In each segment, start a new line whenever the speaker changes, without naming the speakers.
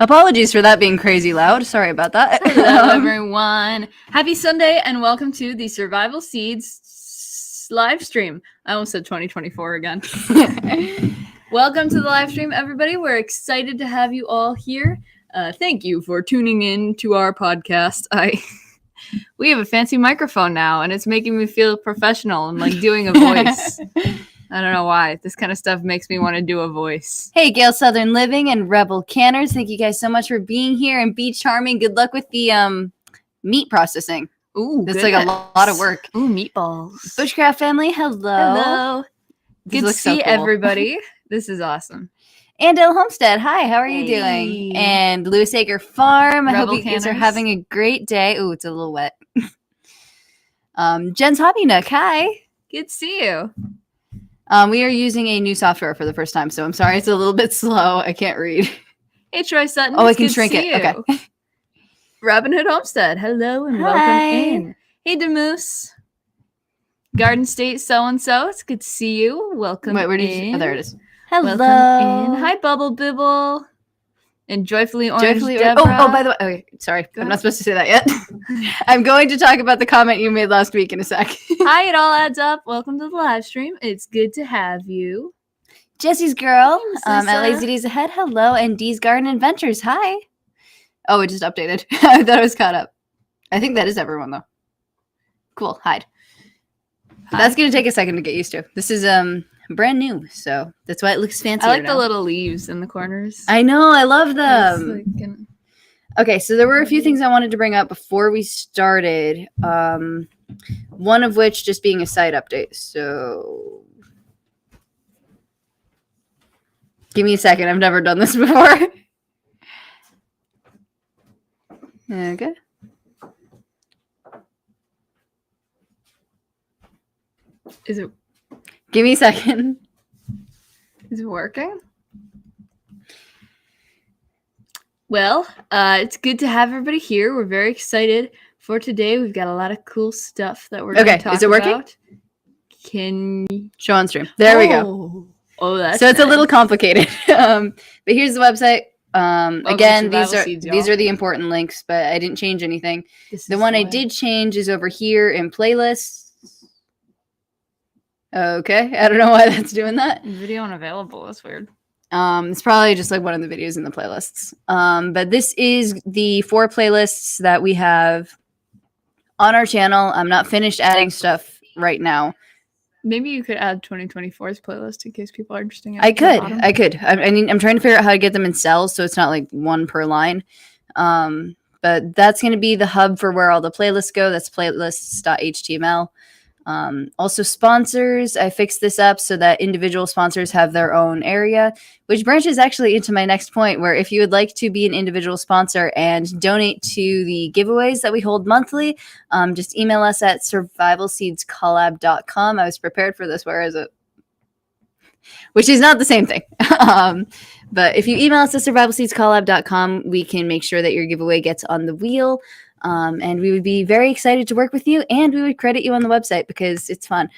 Apologies for that being crazy loud. Sorry about that.
Hello, everyone. Happy Sunday, and welcome to the Survival Seeds live stream. I almost said 2024 again. Welcome to the live stream, everybody. We're excited to have you all here. Thank you for tuning in to our podcast. We have a fancy microphone now, and it's making me feel professional and like doing a voice. I don't know why. This kind of stuff makes me want to do a voice.
Hey, Gale Southern Living and Rebel Canners. Thank you guys so much for being here. And be charming. Good luck with the meat processing.
Ooh,
that's like a lot of work.
Ooh, meatballs.
Bushcraft family, hello.
Hello. Good to see everybody. This is awesome.
And Homestead, hi, how are you doing? And Lewis Acre Farm, I hope you guys are having a great day. Ooh, it's a little wet. Jen's Hobby Nook, hi.
Good to see you.
We are using a new software for the first time, so I'm sorry it's a little bit slow. I can't read.
Hey, Troy Sutton.
Oh, I can shrink it. Okay.
Robin Hood Homestead, hello and welcome in. Hey, Demoose. Garden State so-and-so, it's good to see you. Welcome in.
Wait, where did you... Oh, there it is. Hello.
Welcome in. Hi, Bubble Bibble. And Joyfully Orange Deborah.
Oh, by the way, okay, sorry. I'm not supposed to say that yet. I'm going to talk about the comment you made last week in a sec.
Hi, it all adds up. Welcome to the live stream. It's good to have you.
Jesse's girl at Lazy Days Ahead. Hello. And Dee's Garden Adventures. Hi. Oh, it just updated. I thought it was caught up. I think that is everyone, though. Cool. Hide. That's going to take a second to get used to. This is brand new, so that's why it looks fancy.
I like the little leaves in the corners.
I know, I love them. Okay, so there were a few things I wanted to bring up before we started. One of which just being a site update. So give me a second. I've never done this before. Okay.
Is it?
Give me a second.
Is it working? Well, it's good to have everybody here. We're very excited for today. We've got a lot of cool stuff that we're going to talk about. Okay, is it working? Can you...
Show on stream. There we go.
Oh, that's
so it's nice. A little complicated. But here's the website. Again, these are the important links, but I didn't change anything. The one I did change is over here in playlists. Okay, I don't know why that's doing that.
Video unavailable. That's weird.
It's probably just like one of the videos in the playlists. But this is the 4 playlists that we have on our channel. I'm not finished adding stuff right now.
Maybe you could add 2024's playlist in case people are interested.
I could. I mean, I'm trying to figure out how to get them in cells so it's not like one per line. But that's going to be the hub for where all the playlists go. That's playlists.html. Also sponsors, I fixed this up so that individual sponsors have their own area, which branches actually into my next point, where if you would like to be an individual sponsor and donate to the giveaways that we hold monthly, just email us at survivalseedscollab.com. I was prepared for this, where is it? Which is not the same thing. But if you email us at survivalseedscollab.com, we can make sure that your giveaway gets on the wheel. And we would be very excited to work with you, and we would credit you on the website because it's fun.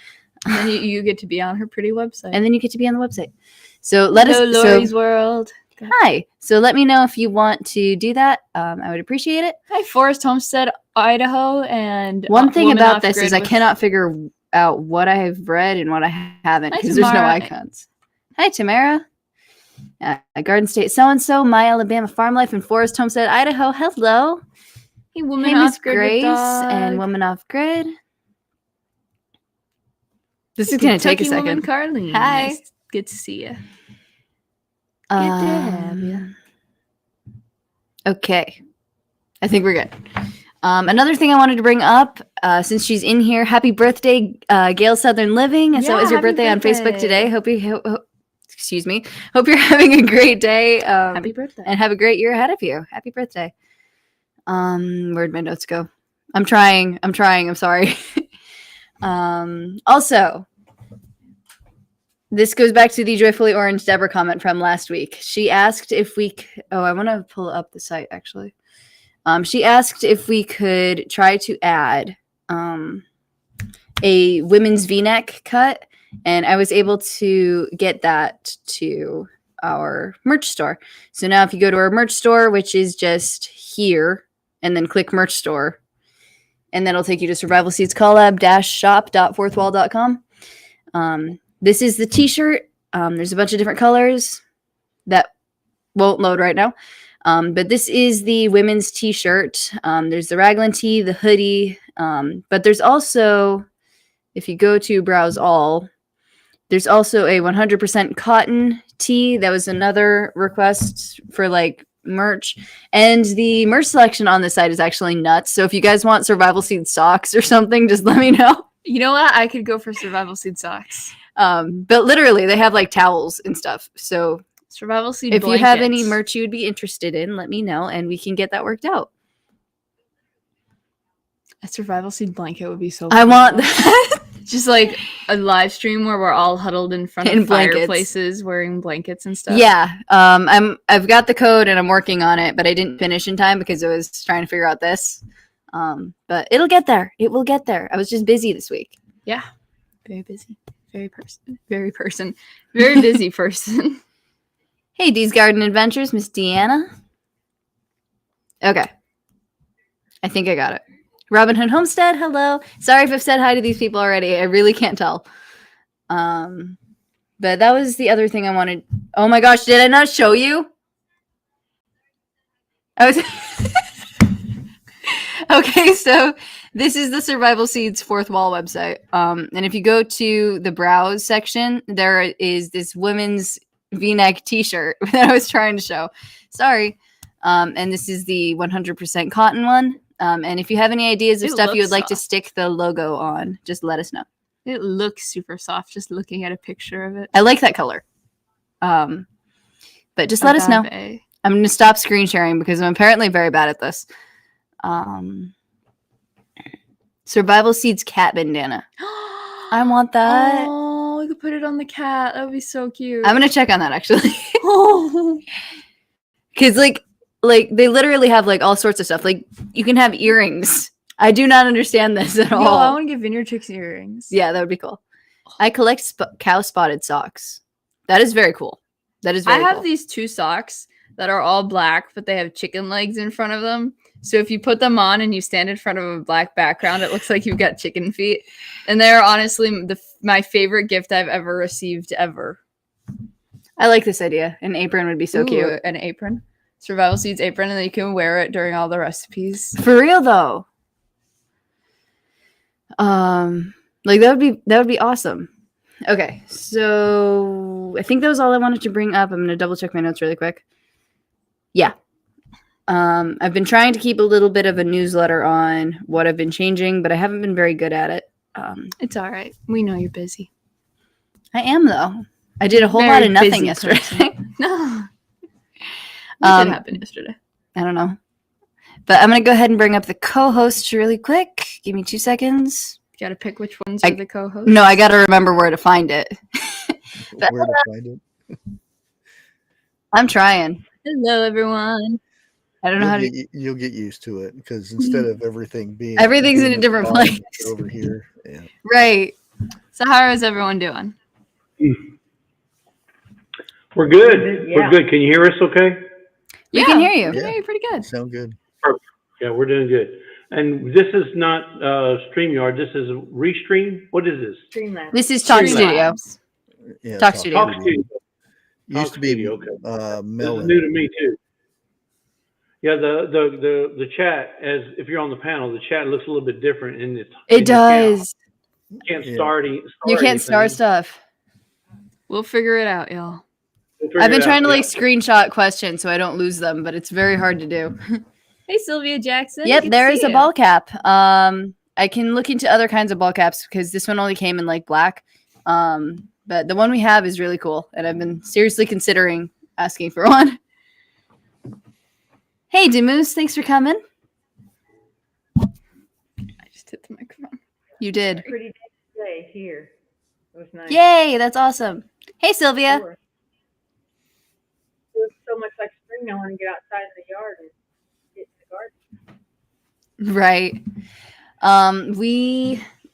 And then you get to be on her pretty website.
And then you get to be on the website. So let us...
Lorrie's World.
Hi. So let me know if you want to do that. I would appreciate it.
Hi, Forest Homestead, Idaho, and...
One thing about this is I cannot figure out what I have read and what I haven't because there's no icons. Hi, Tamara. Garden State so-and-so, My Alabama Farm Life, and Forest Homestead, Idaho. Hello.
Hey, Woman Off Grid
Grace and Woman Off Grid. This is going to take a second.
Woman Carlene.
Hi.
Nice. Good to see you. Good to have you.
Okay. I think we're good. Another thing I wanted to bring up, since she's in here, happy birthday, Gale Southern Living. So it was your birthday on Facebook today. Hope you're having a great day.
Happy birthday.
And have a great year ahead of you. Happy birthday. Where'd my notes go? I'm trying. I'm sorry. Also, this goes back to the Joyfully Orange Deborah comment from last week. She asked if we I want to pull up the site actually. She asked if we could try to add a women's V-neck cut, and I was able to get that to our merch store. So now if you go to our merch store, which is just here, and then click merch store, and then it'll take you to Survival Seeds collab-shop.fourthwall.com. This is the t-shirt. There's a bunch of different colors that won't load right now. But this is the women's t-shirt. There's the raglan tee, the hoodie. But there's also, if you go to browse all, there's also a 100% cotton tee. That was another request for like merch. And the merch selection on this site is actually nuts. So if you guys want Survival Seed socks or something, just let me know.
You know what? I could go for Survival Seed socks.
But literally, they have like towels and stuff. So
Survival Seed
if
blankets.
you have any merch you would be interested in, let me know and we can get that worked out.
A Survival Seed blanket would be so
I
cool.
want that.
Just like a live stream where we're all huddled in front of fireplaces wearing blankets and stuff.
Yeah. I've got the code and I'm working on it, but I didn't finish in time because I was trying to figure out this. But it'll get there. It will get there. I was just busy this week.
Yeah. Very busy. Very busy person.
Hey, Dee's Garden Adventures, Miss Deanna. Okay. I think I got it. Robin Hood Homestead, hello. Sorry if I've said hi to these people already. I really can't tell. But that was the other thing I wanted. Oh my gosh, did I not show you? I was Okay, so this is the Survival Seeds Fourth Wall website. And if you go to the browse section, there is this women's V-neck t-shirt that I was trying to show. Sorry. And this is the 100% cotton one. And if you have any ideas of stuff you would like to stick the logo on, just let us know.
It looks super soft just looking at a picture of it.
I like that color. But just let us know. I'm going to stop screen sharing because I'm apparently very bad at this. Survival Seeds cat bandana. I want that.
Oh, we could put it on the cat. That would be so cute.
I'm going to check on that actually. Because like they literally have like all sorts of stuff. Like you can have earrings. I do not understand this at all.
I want to give Vineyard Chicks earrings.
Yeah, that would be cool. I collect cow spotted socks. That is very cool. That is very cool.
I have these two socks that are all black, but they have chicken legs in front of them. So if you put them on and you stand in front of a black background, it looks like you've got chicken feet. And they're honestly my favorite gift I've ever received ever.
I like this idea. An apron would be so cute.
An apron. Survival Seeds apron, and then you can wear it during all the recipes.
For real though. Like that would be awesome. Okay, so I think that was all I wanted to bring up. I'm gonna double check my notes really quick. Yeah. I've been trying to keep a little bit of a newsletter on what I've been changing, but I haven't been very good at it.
It's all right. We know you're busy.
I am though. I did a whole lot of nothing yesterday.
No. What did happen yesterday?
I don't know. But I'm going to go ahead and bring up the co-hosts really quick. Give me 2 seconds.
You got to pick which ones are the co-hosts?
No, I got to remember where to find it.
Where to find it?
I'm trying.
Hello, everyone.
I don't know how to...
You'll get used to it because instead of everything being...
Everything's in a different place.
Over here. Yeah.
Right.
So how is everyone doing?
We're good. Yeah. We're good. Can you hear us okay?
We can hear you.
We can hear you pretty good.
Sound good.
Perfect. Yeah, we're doing good. And this is not StreamYard. This is Restream. What is this?
Streamlabs.
This is Talk Studio.
Yeah,
Talk Studio.
Talk Studio.
Used to be
okay.
Melon.
This is new to me too. Yeah, the chat, as if you're on the panel, the chat looks a little bit different, and
it does.
You can't start.
You can't start stuff.
We'll figure it out, y'all.
I've been trying to like screenshot questions so I don't lose them, but it's very hard to do.
Hey, Sylvia Jackson.
Yep, there is a ball cap. I can look into other kinds of ball caps because this one only came in like black. But the one we have is really cool, and I've been seriously considering asking for one. Hey, Demoose, thanks for coming.
I just hit the microphone.
You did.
Pretty day here. It was nice.
Yay, that's awesome. Hey, Sylvia.
Sure. It was so much like spring. I want to get outside in the yard and get in the garden.
Right.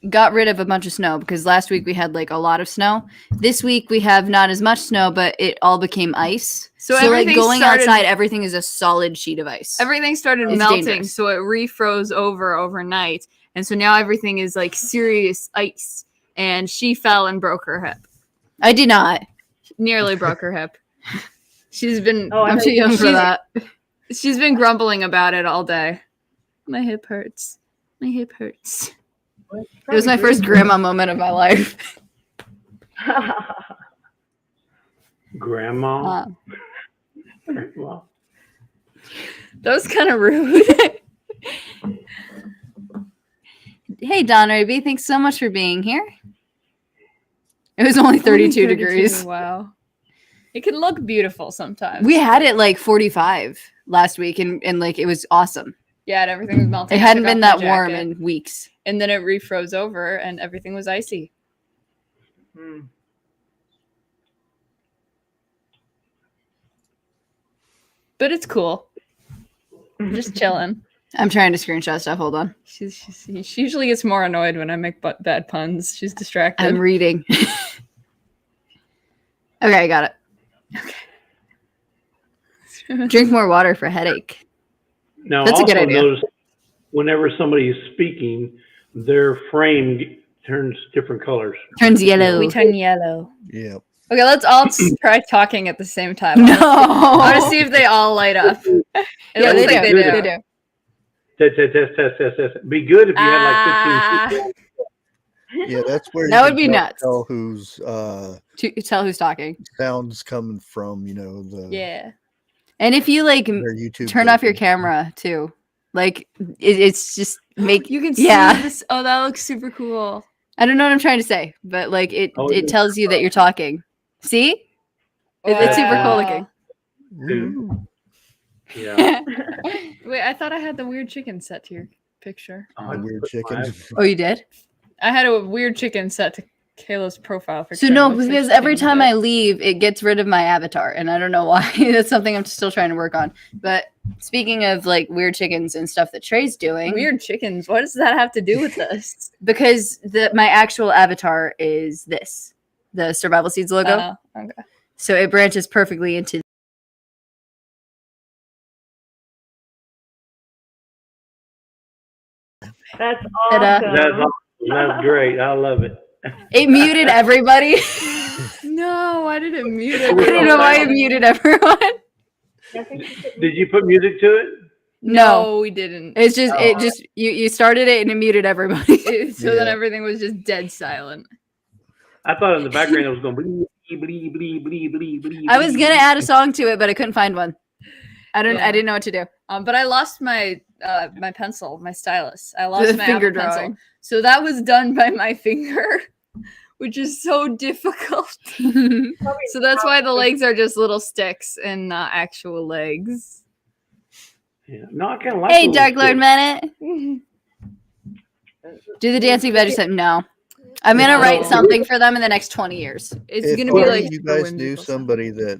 got rid of a bunch of snow because last week we had like a lot of snow. This week we have not as much snow, but it all became ice.
So
like
everything
going
started-
outside, everything is a solid sheet of ice.
Everything started
It's
melting,
dangerous.
so it refroze overnight. And so now everything is like serious ice. And she fell and broke her hip.
I did not.
Nearly broke her hip. She's been
Oh, I
I'm
thought
too young for
she's-
that.
she's been grumbling about it all day. My hip hurts. My hip hurts.
It was my first grandma moment of my life.
Grandma. Grandma.
That was kind of rude.
Hey, Don Raby, thanks so much for being here. It was only 32 degrees.
Wow. It can look beautiful sometimes.
We had it like 45 last week, and like it was awesome.
Yeah, and everything was melting.
It
I
hadn't
took
been
off
that
my
warm
jacket,
in weeks.
and then it refroze over, and everything was icy.
Hmm.
But it's cool. Just chilling.
I'm trying to screenshot stuff. Hold on.
She usually gets more annoyed when I make bad puns. She's distracted.
I'm reading. Okay, I got it. Drink more water for headache.
Now,
That's a
also
good idea.
notice whenever somebody is speaking, their frame turns different colors.
Turns yellow.
We turn yellow.
Yeah.
Okay, let's all try talking at the same time.
No.
I want to see if they all light up. It
Yeah,
looks
they
like
do.
they
They
do.
do.
Test. Be good if you had like 15 people.
Yeah, that's where you
That would
can
be nuts.
tell whose
To tell who's talking.
sounds coming from, the
Yeah.
And if you like
their YouTube.
turn off your
version.
camera too, like it's just make.
You can see
Yeah.
this. Oh, that looks super cool.
I don't know what I'm trying to say, but like it
Oh,
it
yeah.
tells you that you're talking. See? It's super cool looking.
Ooh.
Yeah.
Wait, I thought I had the weird chicken set to your picture.
The weird chicken.
Oh, you did?
I had a weird chicken set to Kayla's profile picture.
So
and it
no,
looks like
because every
chicken
time
dip.
I leave, it gets rid of my avatar, and I don't know why. That's something I'm still trying to work on. But speaking of like weird chickens and stuff that Trey's doing,
Weird chickens. What does that have to do with this?
because my actual avatar is this, the Survival Seeds logo.
Okay.
So it branches perfectly into.
That's
Ta-da.
awesome.
That's awesome. That's great. I love it.
It muted everybody.
No, why did it mute
I
it?
don't know why it muted everyone.
I think you should-
Did you put music to it?
No,
we didn't.
it's just
Oh.
it just you started it and it muted everybody.
So then
Yeah.
everything was just dead silent.
I thought in the background it was going blee, blee, blee, blee, blee, blee.
I was gonna add a song to it, but I couldn't find one. I
Yeah.
didn't know what to do.
But I lost my my pencil, my stylus. I lost
The
my
finger
Apple pencil.
drawing.
So that was done by my finger, which is so difficult.
probably
So that's why the
not-
legs are just little sticks and not actual legs.
Yeah. No, I kind of like
Hey,
those
Dark Lord
sticks.
Minute. Do the dancing veggie set? No. I'm gonna
No.
write something for them in the next 20 years.
It's
If
gonna be
only
like
you
for
guys knew
whimsical stuff.
somebody that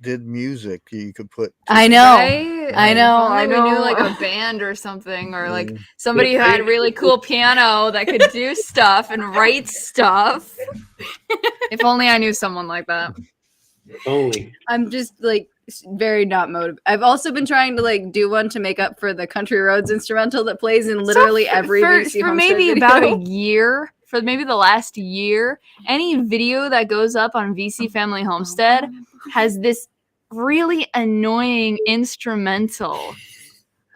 did music, you could put.
I know.
Right?
I know,
If only
I
we knew
know.
like a band or something, or like
Yeah.
somebody who had really cool piano that could do stuff and write stuff. If only I knew someone like that.
Only.
I'm just like very not motivated. I've also been trying to like do one to make up for the Country Roads instrumental that plays in literally
So
every
for
VC
for
Homestead
maybe
video.
about a year, for maybe the last year, any video that goes up on VC Family Homestead has this really annoying instrumental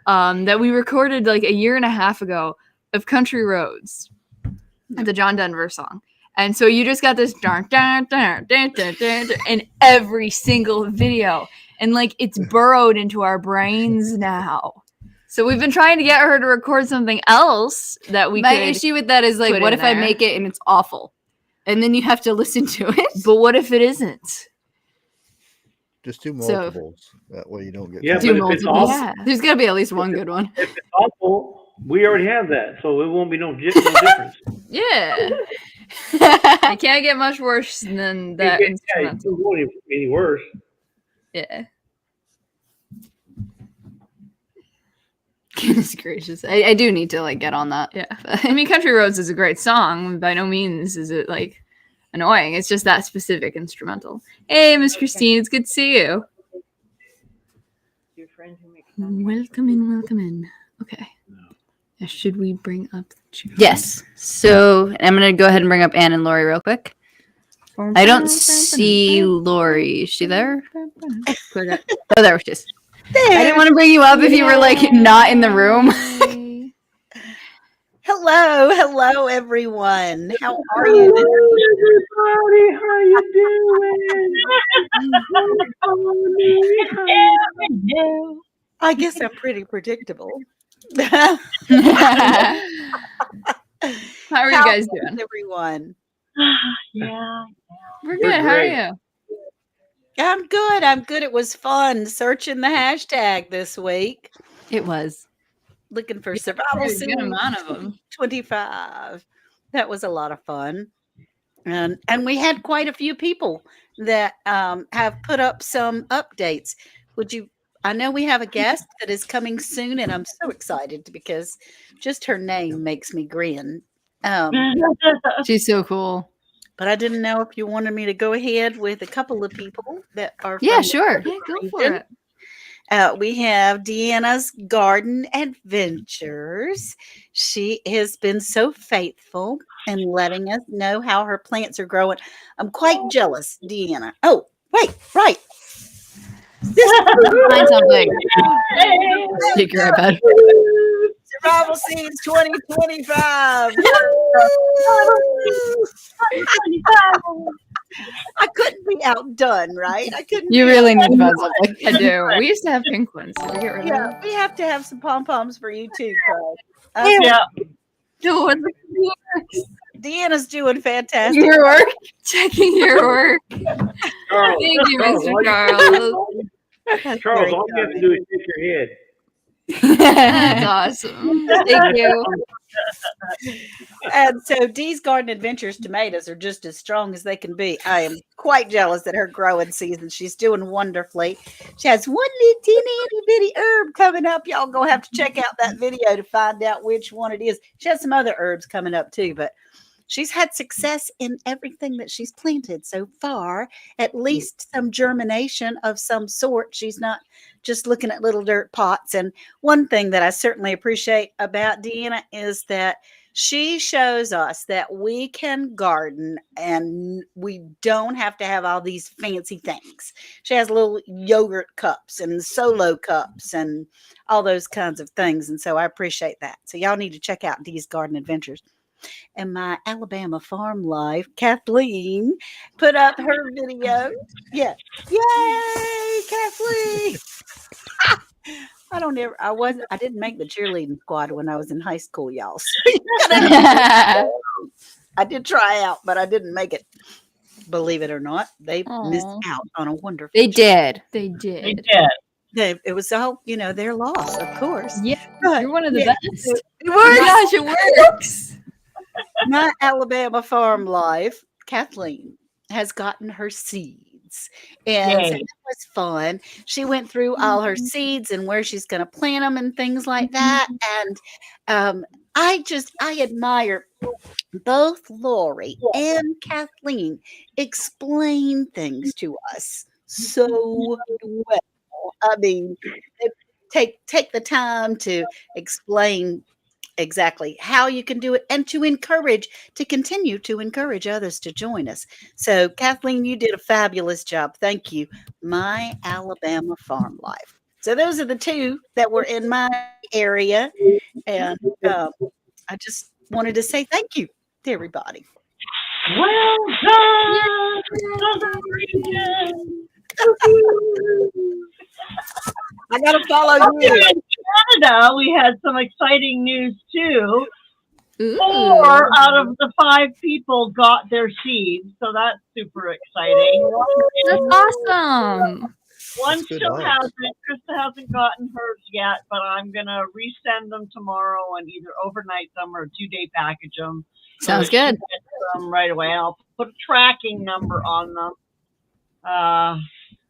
that we recorded like a year and a half ago of Country Roads, the John Denver song. And so you just got this dun, dun, dun, dun, dun, dun, dun, in every single video. And like it's burrowed into our brains now. So we've been trying to get her to record something else that we
My
could.
issue with that is like,
put
what
in
if I
there.
make it and it's awful, and then you have to listen to it?
But what if it isn't?
Just do
So-
multiples. That way you don't get.
Yeah,
Do
but if it's
multiples.
awful,
Yeah.
There's got to be at least one good one.
if it's awful, we already have that, so it won't be no difference.
Yeah. It can't get much worse than that
Yeah, it
instrumental.
won't be any worse.
Yeah.
Goodness gracious. I do need to like get on that.
Yeah. I mean, Country Roads is a great song. By no means is it like annoying. It's just that specific instrumental. Hey, Miss Christine, it's good to see you.
Your friend who makes
Welcome in. Okay. Should we bring up the chat?
Yes. So I'm gonna go ahead and bring up Anne and Lorrie real quick. I don't see Lorrie. Is she there? Oh, there she is. I didn't want to bring you up if you were like not in the room.
Hello, everyone. How are you?
Everybody, how you doing?
I guess I'm pretty predictable.
How are you guys doing?
Everyone.
Yeah.
We're good. How are
great.
you?
I'm good. It was fun searching the hashtag this week,
It was.
looking for survival
There's a good
scene
amount of them.
25. That was a lot of fun. And we had quite a few people that have put up some updates. I know we have a guest that is coming soon, and I'm so excited because just her name makes me grin.
She's so cool.
But I didn't know if you wanted me to go ahead with a couple of people that are
Yeah,
from
sure.
Yeah, go for
region.
it.
We have Deanna's Garden Adventures. She has been so faithful in letting us know how her plants are growing. I'm quite jealous, Deanna. Oh, wait, right.
Find something. Take your iPad.
Survival Seeds 2025. I couldn't be outdone, right? I couldn't.
You
be
really need
outdone.
to find something.
I do. We used to have pink ones. So we get rid of them.
Yeah, we have to have some pom poms for you too, Craig.
Yeah.
Doing
Deanna's doing fantastic.
Your work.
checking your work.
Charles,
Thank you,
Charles,
Mr.
all
Charles.
That's
Charles,
very
all you have to
kind.
do is shake your head.
That's awesome. Thank you.
And so Dee's Garden Adventures tomatoes are just as strong as they can be. I am quite jealous at her growing season. She's doing wonderfully. She has one little teeny itty bitty herb coming up. Y'all gonna have to check out that video to find out which one it is. She has some other herbs coming up too, but she's had success in everything that she's planted so far, at least some germination of some sort. She's not just looking at little dirt pots. And one thing that I certainly appreciate about Deanna is that she shows us that we can garden and we don't have to have all these fancy things. She has little yogurt cups and solo cups and all those kinds of things. And so I appreciate that. So y'all need to check out Dee's Garden Adventures. And my Alabama farm life, Kathleen, put up her video. Yeah. Yay, Kathleen. I didn't make the cheerleading squad when I was in high school, y'all. So I did try out, but I didn't make it. Believe it or not, they missed
Aw.
out on a wonderful.
They did.
They did.
It was all, their loss, of course.
Yeah,
But,
you're one of the
yeah,
best.
It
Oh my
works.
gosh, it works.
My Alabama farm life, Kathleen, has gotten her seeds. And so
Yay.
that was fun. She went through all her seeds and where she's going to plant them and things like that. And I admire both Lorrie and Kathleen explain things to us so well. I mean, they take the time to explain exactly how you can do it and to continue to encourage others to join us. So Kathleen, you did a fabulous job. Thank you. My Alabama farm life. So those are the two that were in my area. And I just wanted to say thank you to everybody.
Well done, Southern region.
I got to follow
Here
you.
in Canada, we had some exciting news too.
Ooh.
4 out of the 5 people got their seeds, so that's super exciting.
That's awesome.
One
That's good
still
odds.
hasn't. Krista hasn't gotten hers yet, but I'm gonna resend them tomorrow and either overnight them or 2-day package them. so
Sounds
that she
good.
gets them right away. I'll put a tracking number on them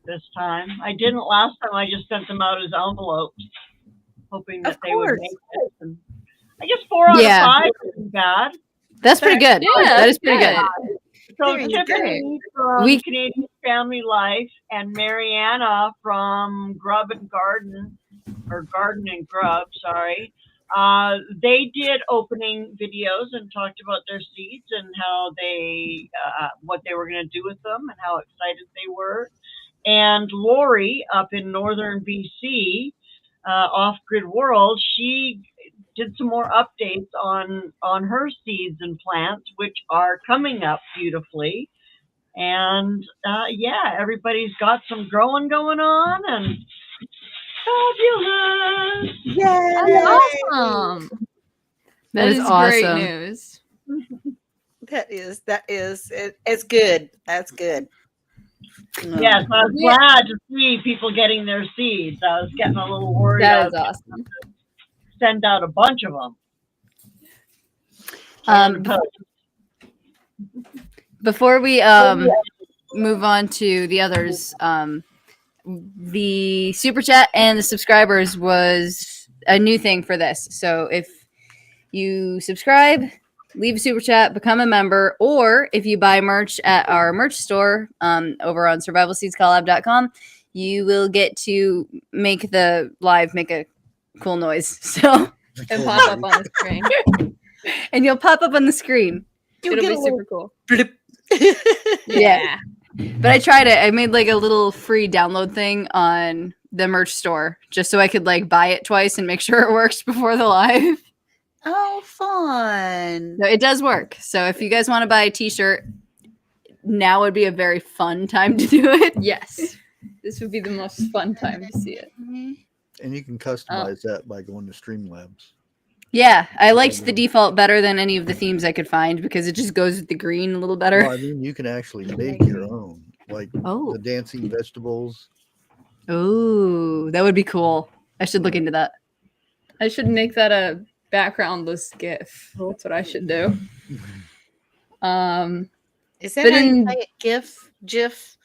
this time. I didn't last time. I just sent them out as envelopes. hoping
Of
that they would
course.
make it. And I guess 4 out
Yeah.
of 5 isn't bad.
That's pretty good.
Yeah,
That is pretty
good.
good.
So
There you
Tiffany from
We-
Canadian Family Life and Mariana from Grub and Garden, or Garden and Grub, sorry. They did opening videos and talked about their seeds and how they, what they were going to do with them and how excited they were. And Lorrie up in northern BC, Off Grid World, she did some more updates on her seeds and plants, which are coming up beautifully. And yeah, everybody's got some growing going on, and fabulous.
Yay!
Awesome.
That is
great
awesome.
news.
It's good. That's good.
Yes, I was glad to see people getting their seeds. I was getting a little worried. I
That is
was gonna
awesome.
send out a bunch of them.
Before we move on to the others, the super chat and the subscribers was a new thing for this. So if you subscribe, leave a super chat, become a member, or if you buy merch at our merch store over on survivalseedscollab.com, you will get to make the live make a cool noise. So
And pop up on the screen.
and you'll pop up on the screen.
It'll be super cool.
blip.
Yeah. But I tried it. I made like a little free download thing on the merch store just so I could like buy it twice and make sure it works before the live.
Oh, fun.
No, it does work. So if you guys want to buy a t-shirt, now would be a very fun time to do it.
Yes. This would be the most fun time to see it.
And you can customize that by going to Streamlabs.
Yeah, I liked the default better than any of the themes I could find because it just goes with the green a little better.
Well, I mean, you can actually make your own, like the dancing vegetables.
Oh, that would be cool. I should look into that.
I should make that a backgroundless GIF. That's what I should do.
Is that
But
how you
in-
say it? GIF?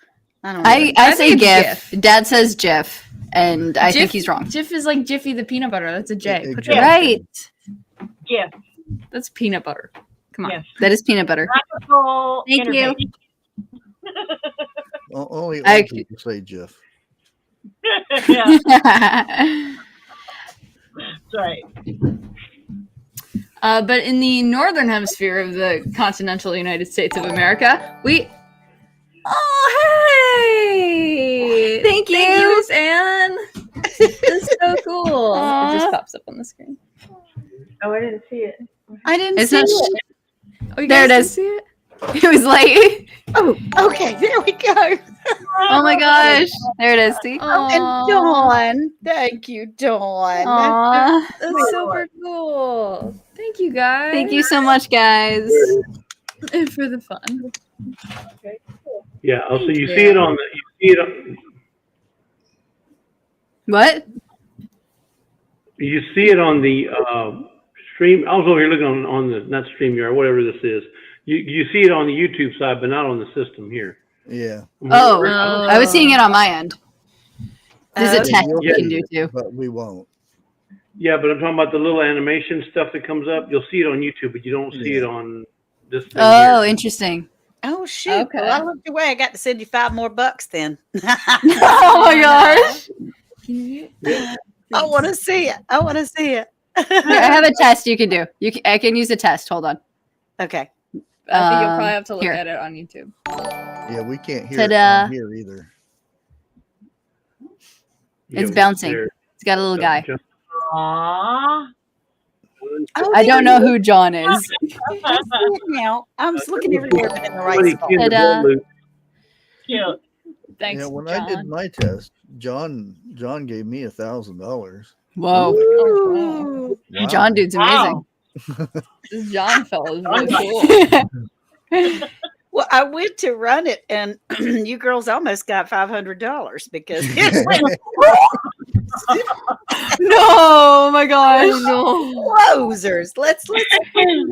I don't know.
I say
think it's
GIF. Dad says GIF, and I think he's wrong.
Jif is like Jiffy the peanut butter. That's a J. Put
Exactly.
your-
Right.
Yeah,
That's peanut butter. Come on.
yes.
That is peanut butter.
Graphical
Thank you.
interface.
Only
I-
old people say GIF.
Yeah, that's right.
But in the northern hemisphere of the continental United States of America, we. Oh, hey!
Thank you.
Miss Anne. That's so cool.
Aw.
It just pops up on the screen.
Oh, I didn't see it.
I didn't
It's
see
not.
it.
Oh, you
There
guys
it
can
is.
see it?
It was late.
Oh, okay. There we go.
Oh my gosh. There it is. See?
Oh, and Dawn. Thank you, Dawn.
Aw.
That's super cool. Thank you, guys.
Thank you so much, guys.
And for the fun.
Yeah. Also, you
Thank
see
you.
it on the. You see it.
What?
You see it on the stream. I was over here looking on the not StreamYard, whatever this is. You see it on the YouTube side, but not on the system here.
Yeah.
Oh, I was seeing it on my end. There's a
Okay.
test
You'll
you can
see
do
it,
too.
But we won't.
Yeah, but I'm talking about the little animation stuff that comes up. You'll see it on YouTube, but you don't see it on this thing
Oh,
here.
interesting.
Oh, shoot.
Okay.
Well, I looked away. I got to send you $5 more then.
Oh my gosh.
I want to see it. I want to see it.
I have a test you can do. I can use a test. Hold on.
Okay.
I think you'll probably have to look
here.
at it on YouTube.
Yeah, we can't hear it
Ta-da.
on here either.
It's
Yeah,
bouncing.
there.
It's got a little guy.
Aww.
Oh,
I don't know who John is.
I see it now. I'm just looking everywhere but in the right
Somebody
spot.
pinned the
Ta-da.
Bloo.
Cute.
Thanks,
Yeah, when
John.
I did my test, John gave me $1,000.
Whoa.
Oh,
Wow.
John dude's amazing.
this John fellow is really cool.
Well, I went to run it, and you girls almost got $500 because
No, oh my gosh.
closers. Let's put a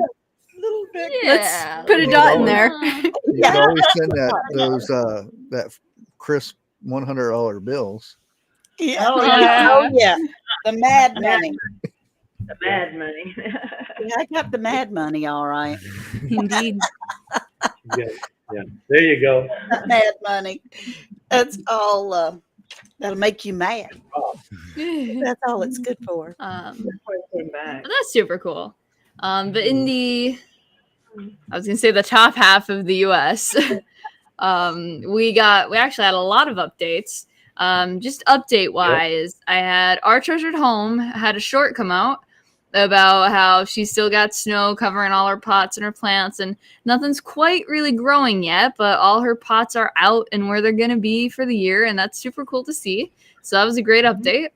little bit.
Yeah.
Put a dot in there.
You could always send that crisp $100 bills.
Yeah.
Oh,
yeah.
Oh, yeah. The mad money.
The mad money.
Yeah, I got the mad money, all right.
Indeed.
Yeah, yeah. There you go.
That mad money. That's all. That'll make you mad. That's all it's good for.
Came back.
That's super cool. But in the, I was gonna say the top half of the U.S., we actually had a lot of updates. Just update wise, I had Our Treasured Home had a short come out about how she's still got snow covering all her pots and her plants, and nothing's quite really growing yet, but all her pots are out and where they're gonna be for the year, and that's super cool to see. So that was a great update.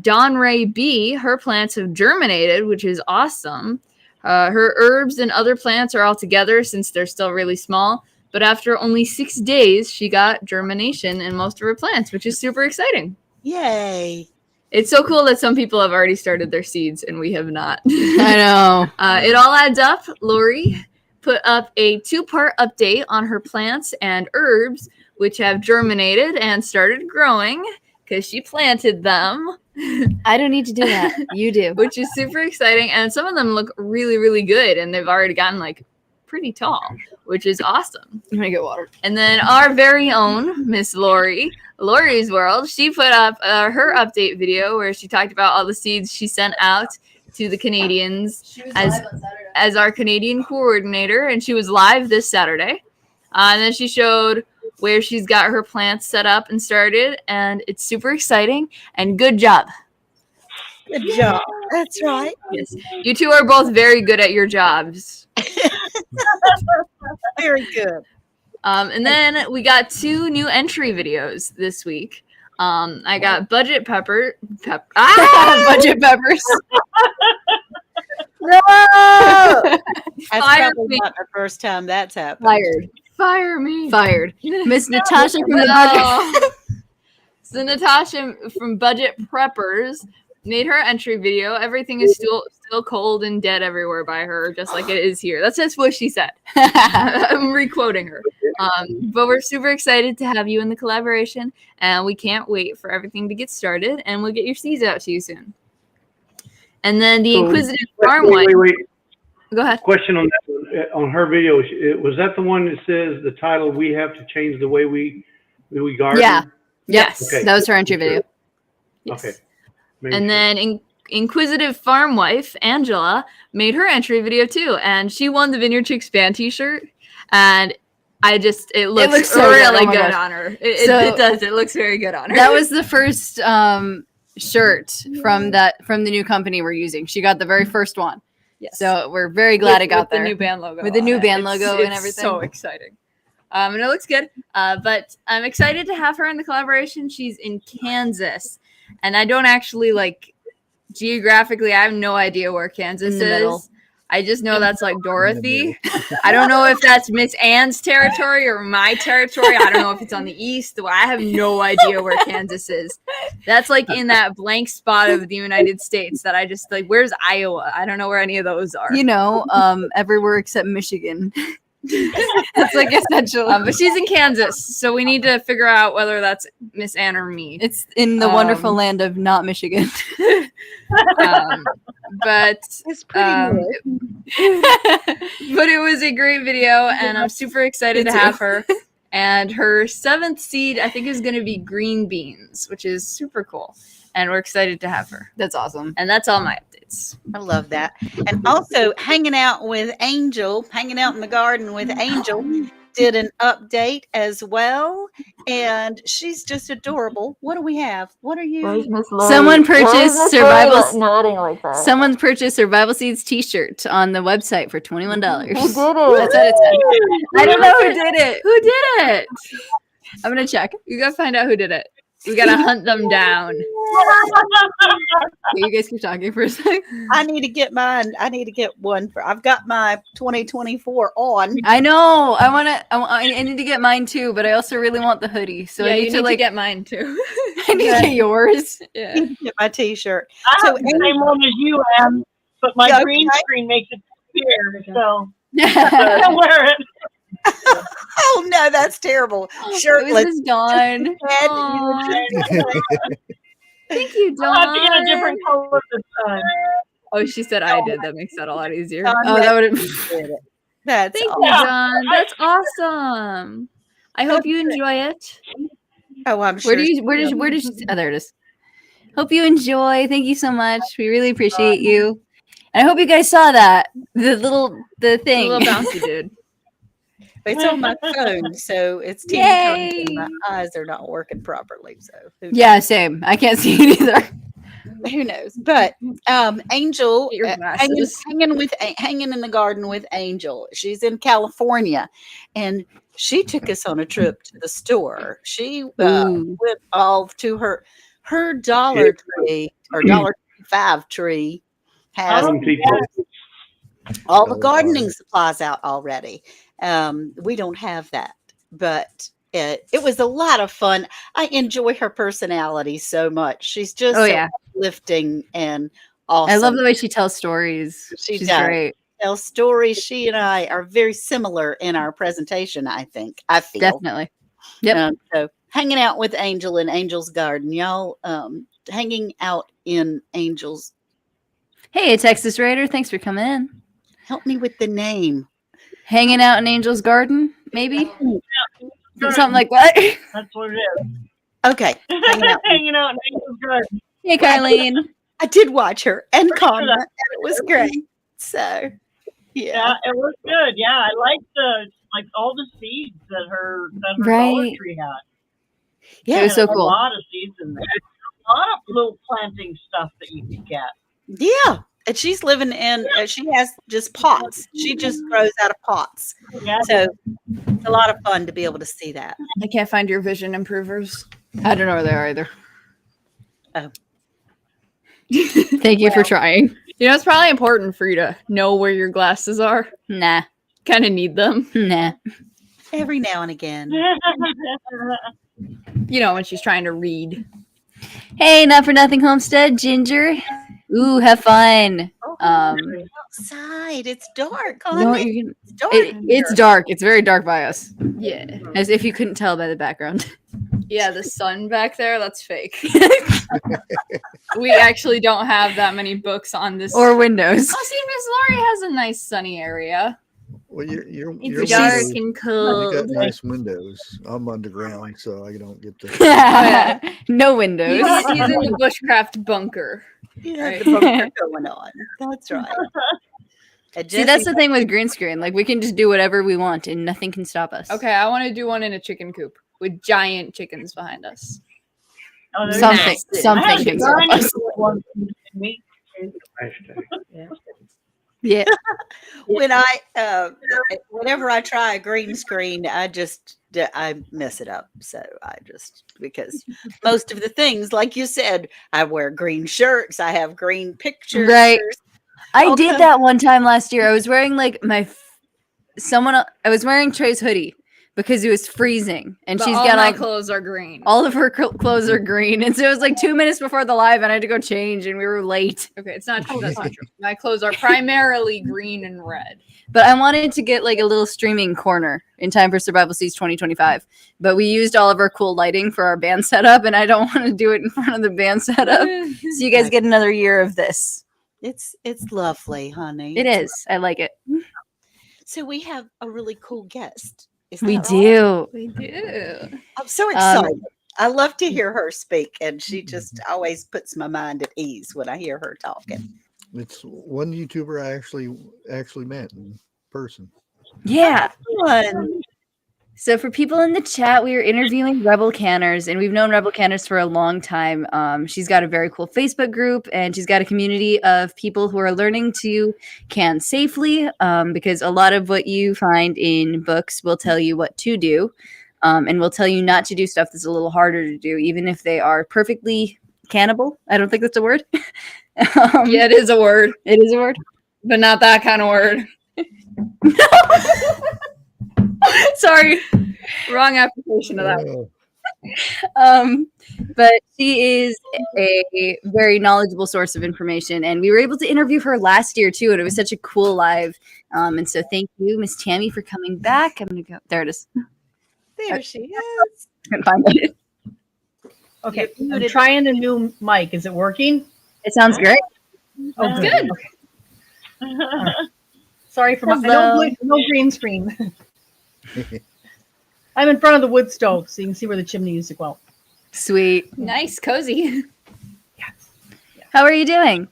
Dawn Ray B, her plants have germinated, which is awesome. Her herbs and other plants are all together since they're still really small. But after only 6 days, she got germination in most of her plants, which is super exciting.
Yay.
It's so cool that some people have already started their seeds and we have not.
I know.
It all adds up. Lorrie put up a 2-part update on her plants and herbs, which have germinated and started growing because she planted them.
I don't need to do that. You do.
Which is super exciting. And some of them look really, really good. And they've already gotten like pretty tall, which is awesome.
I'm gonna get water.
And then our very own Miss Lorrie, Lorrie's World, she put up her update video where she talked about all the seeds she sent out to the Canadians as our Canadian coordinator. And she was live this Saturday. And then she showed where she's got her plants set up and started. And it's super exciting. And good job.
Good job. That's right.
Yes. You two are both very good at your jobs.
Very good.
And then we got 2 new entry videos this week. I got Budget Peppers.
Budget peppers.
No! That's
Fire
probably
me.
not the first time that's happened.
Fired.
Fire me.
Fired. Miss Natasha from the budget.
So Natasha from Budget Preppers made her entry video. Everything is still cold and dead everywhere by her, just like it is here. That's just what she said. I'm re-quoting her. But we're super excited to have you in the collaboration, and we can't wait for everything to get started, and we'll get your seeds out to you soon. And then the Inquisitive Farm Wife.
Wait.
Go ahead.
Question on that, on her video. Was that the one that says the title, "We have to change the way we garden"?
Yeah.
Yes.
Okay.
That was her entry video.
Yes.
Okay.
And then Inquisitive Farm Wife, Angela, made her entry video too. And she won the Vineyard Chicks band t-shirt. And it looks
so good.
really
Oh my
good
gosh.
on her. It does. It looks very good on her.
That was the first shirt from the new company we're using. She got the very first one.
Yes.
So we're very glad it got
with
there.
the new band logo.
With the
on
new
it.
band logo and
It's
everything.
so exciting. And it looks good. But I'm excited to have her in the collaboration. She's in Kansas. And I don't actually geographically, I have no idea where Kansas
In the middle.
is. I just know that's like Dorothy. I don't know if that's Miss Ann's territory or my territory. I don't know if it's on the east. I have no idea where Kansas is. That's like in that blank spot of the United States that I just where's Iowa? I don't know where any of those are.
You know, everywhere except Michigan. That's like essential.
But she's in Kansas, so we need to figure out whether that's Miss Ann or me.
It's in the wonderful land of not Michigan.
But
It's pretty
but it was a great video, and I'm super excited
Me
to
too.
have her. And her 7th seed, I think, is going to be green beans, which is super cool. And we're excited to have her.
That's awesome.
And that's all my updates.
I love that. And also hanging out in the garden with Angel did an update as well. And she's just adorable. What do we have? What are you?
Someone purchased Someone purchased Survival Seeds t-shirt on the website for $21. That's what it said. I don't know who did it.
Who did it?
I'm gonna check.
You got to find out who did it. We got to hunt them down.
You guys keep talking for a second.
I need to get mine. I need to get one. I've got my 2024 on.
I know. I need to get mine too, but I also really want the hoodie. So
Yeah,
I
you
need
need
to
to get mine too.
I need to get yours.
Yeah.
I need to get my t-shirt.
I have the same one as you am, but my
Yeah,
green
okay.
screen makes it clear, so I'll wear it.
Oh no, that's terrible.
It was
Shirtless.
Miss Dawn.
Head,
Aw. Thank you,
I'll have to get a
Dawn.
different color this time.
Oh, she said I did. That makes that a lot easier.
Dawn,
Oh, that would have.
did it. That's
Thank
all.
you, Dawn. That's awesome. I hope you enjoy it.
Oh, I'm sure.
Where did you? Oh, there it is. Hope you enjoy. Thank you so much. We really appreciate you. And I hope you guys saw that the
The
thing.
little bouncy dude.
It's on my phone, so it's teeny tiny and my eyes are not working properly. So
Yeah, same. I can't see it either.
who knows? But Angel
Get your glasses.
hanging in the garden with Angel. She's in California, and she took us on a trip to the store. She
Ooh.
went all to her Dollar Tree or $1.25 tree has all the gardening supplies out already. We don't have that, but it was a lot of fun. I enjoy her personality so much. She's just uplifting and awesome.
I love the way she tells stories. She's great.
Tell stories. She and I are very similar in our presentation, I think. I feel.
Definitely. Yep.
So hanging out with Angel in Angel's garden. Y'all hanging out in Angel's.
Hey, Texas Raider. Thanks for coming in.
Help me with the name.
Hanging out in Angel's garden, maybe? Something like that.
That's what it is.
Okay.
Hanging out in Angel's garden.
Hey, Carlene.
I did watch her and
For
comment,
sure.
and it was great. So,
Yeah, it was good. Yeah, I liked all the seeds that her Dollar Tree had.
Yeah,
it was so
a
cool.
lot of seeds in there. A lot of little planting stuff that you could get.
Yeah. And she's living in, she has just pots. She just grows out of pots.
Yeah.
So it's a lot of fun to be able to see that.
I can't find your vision improvers.
I don't know where they are either.
Oh.
Thank you for trying.
You know, it's probably important for you to know where your glasses are.
Nah.
Kind of need them.
Nah.
Every now and again.
You know, when she's trying to read.
Hey, Not For Nothing Homestead, Ginger. Ooh, have fun.
Outside, it's dark.
No,
Honey. It's dark.
it's dark. It's very dark by us.
Yeah.
As if you couldn't tell by the background.
Yeah, the sun back there, that's fake. We actually don't have that many books on this.
Or windows.
Oh, see, Miss Lorrie has a nice sunny area.
Well, your
It's dark
windows,
and
you
cold.
got nice windows. I'm underground, so I don't get to.
No windows.
He's in the bushcraft bunker.
You
Right.
have the bunker going on. That's right.
See, that's the thing with green screen. Like, we can just do whatever we want and nothing can stop us.
Okay, I want to do one in a chicken coop with giant chickens behind us.
Oh, there's
Something
nasty.
something
I have
can stop
garlic
us.
one in me.
Yeah.
When whenever I try a green screen, I mess it up. So because most of the things, like you said, I wear green shirts, I have green pictures.
Right. I
Okay.
did that one time last year. I was wearing like I was wearing Trey's hoodie because it was freezing, and
But
she's
all
got
my clothes are green.
all of her clothes are green, and so it was like 2 minutes before the live, and I had to go change, and we were late.
Okay, it's not true. That's not true. My clothes are primarily green and red.
But I wanted to get like a little streaming corner in time for Survival Seeds 2025. But we used all of our cool lighting for our band setup, and I don't want to do it in front of the band setup. So you guys get another year of this.
It's lovely, honey.
It is. I like it.
So we have a really cool guest. Is
We
that right?
do.
We do.
I'm so excited. I love to hear her speak, and she just always puts my mind at ease when I hear her talking.
It's one YouTuber I actually met in person.
Yeah.
Fun.
So for people in the chat, we are interviewing Rebel Canners, and we've known Rebel Canners for a long time. She's got a very cool Facebook group, and she's got a community of people who are learning to can safely, because a lot of what you find in books will tell you what to do, and will tell you not to do stuff that's a little harder to do, even if they are perfectly cannibal. I don't think that's a word.
Yeah, it is a word,
It is a word.
but not that kind of word. Sorry, wrong application of that.
But she is a very knowledgeable source of information, and we were able to interview her last year too, and it was such a cool live. And so thank you, Miss Tammy, for coming back. I'm gonna go. There it is.
There she is.
Couldn't find it.
Okay,
You're
I'm
muted.
trying a new mic. Is it working?
It sounds great.
Oh,
That's
good.
good.
Okay. Sorry for my
Hello.
no green screen. I'm in front of the wood stove, so you can see where the chimney used to go out.
Sweet.
Nice, cozy.
How are you doing?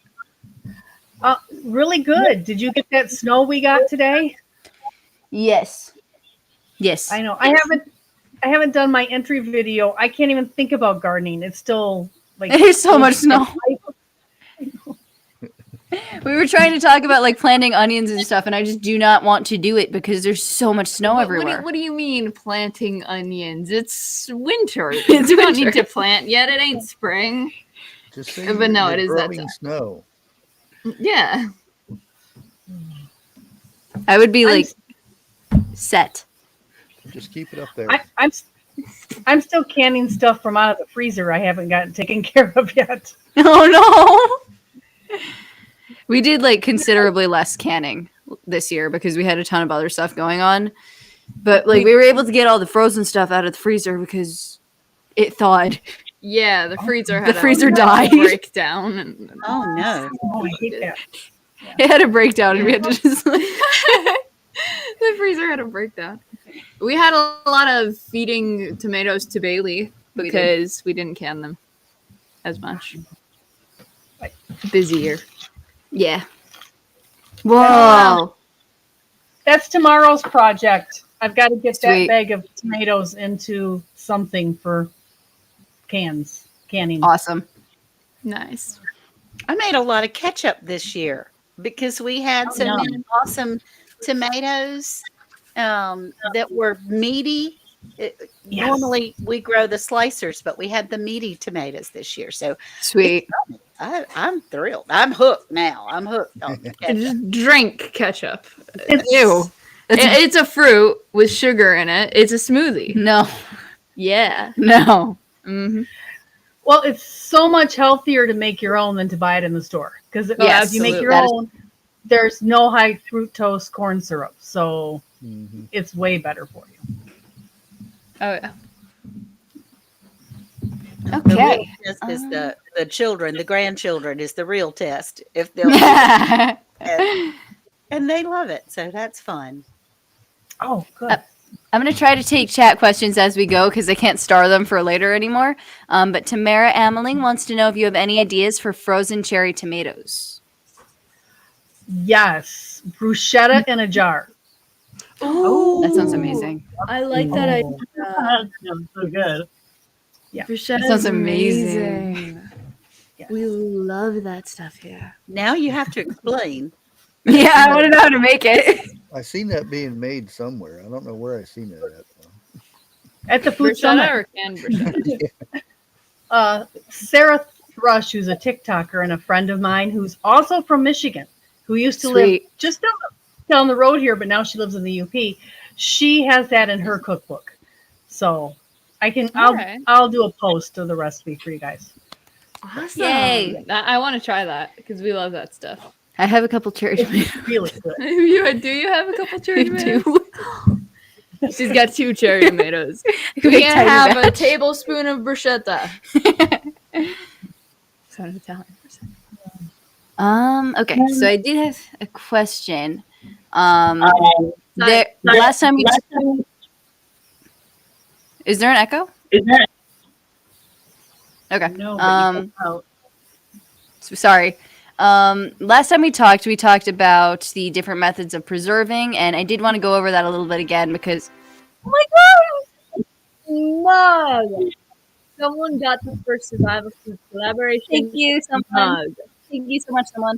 Really good. Did you get that snow we got today?
Yes. Yes.
I know. I haven't done my entry video. I can't even think about gardening. It's still like
There's so much snow. We were trying to talk about like planting onions and stuff, and I just do not want to do it because there's so much snow everywhere.
What do you mean planting onions? It's winter.
It's
You don't need
winter.
to plant yet. It ain't spring.
Just say
But no,
you're
it is that
growing
time.
snow.
Yeah.
I would be like set.
Just keep it up there.
I'm still canning stuff from out of the freezer. I haven't gotten taken care of yet.
Oh no. We did like considerably less canning this year because we had a ton of other stuff going on. But like we were able to get all the frozen stuff out of the freezer because it thawed.
Yeah, the freezer had
freezer
a
died.
breakdown. And
Oh no.
Oh, I hate that.
It had a breakdown and we had to just
the freezer had a breakdown. We had a lot of feeding tomatoes to Bailey because we didn't can them as much. Busy year.
yeah. Whoa.
That's tomorrow's project. I've got to get
Sweet.
that bag of tomatoes into something for canning.
Awesome.
Nice.
I made a lot of ketchup this year because we had so many awesome tomatoes that were meaty. Normally we grow the slicers, but we had the meaty tomatoes this year. So
Sweet.
I'm thrilled. I'm hooked now. I'm hooked on the ketchup.
Just drink ketchup.
Ew.
It's a fruit with sugar in it. It's a smoothie.
No.
Yeah.
No.
Mm-hmm.
Well, it's so much healthier to make your own than to buy it in the store. Because
Yes,
if you make your
that is-
own, there's no high fructose corn syrup. So
Mhm.
it's way better for you.
Oh yeah.
The
Okay.
real test is the children, the grandchildren is the real test. If they'll and they love it, so that's fun.
Oh, good.
I'm going to try to take chat questions as we go because I can't star them for later anymore. But Tamara Ameling wants to know if you have any ideas for frozen cherry tomatoes.
Yes. Bruschetta in a jar.
Oh, that sounds amazing.
I like that idea.
That sounds so good.
Bruschetta
That sounds
is
amazing.
Yes.
We love that stuff here.
Now you have to explain.
Yeah, I want to know how to make it.
I seen that being made somewhere. I don't know where I seen it at.
At the food
Bruschetta
summit.
or canned bruschetta?
Sarah Thrush, who's a TikToker and a friend of mine, who's also from Michigan, who used to live
Sweet.
just down the road here, but now she lives in the UP. She has that in her cookbook, so
Alright.
I'll do a post of the recipe for you guys.
Awesome.
Yay.
I want to try that because we love that stuff.
I have a couple cherry tomatoes.
It's really good.
Do you have a couple cherry
I
tomatoes?
do.
She's got 2 cherry tomatoes.
Big
We can
tiny
have a
batch.
tablespoon of bruschetta. Sounded Italian for a second.
Okay, so I did have a question. The last time we is there an echo? Okay.
No, but you can out.
So sorry. Last time we talked about the different methods of preserving, and I did want to go over that a little bit again because
Oh my god! Mug! Someone got the first survival food collaboration.
thank you so much.
Mug.
Thank you so much, someone.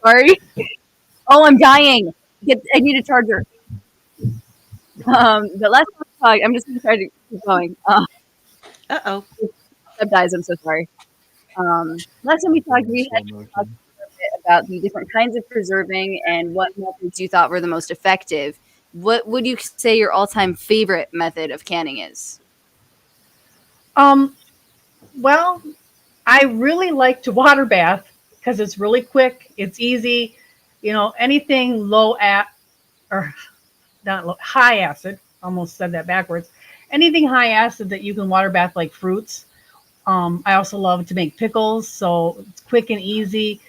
Sorry. Oh, I'm dying. I need a charger. But last time we talked, I'm just gonna try to keep going.
Uh-oh.
Seb dies. I'm so sorry. Last time we talked, we had
Slow
talked
motion.
a bit about the different kinds of preserving and what methods you thought were the most effective. What would you say your all-time favorite method of canning is?
Well, I really like to water bath because it's really quick, it's easy. Anything low or not low, high acid, almost said that backwards. Anything high acid that you can water bath, like fruits. I also love to make pickles, so it's quick and easy.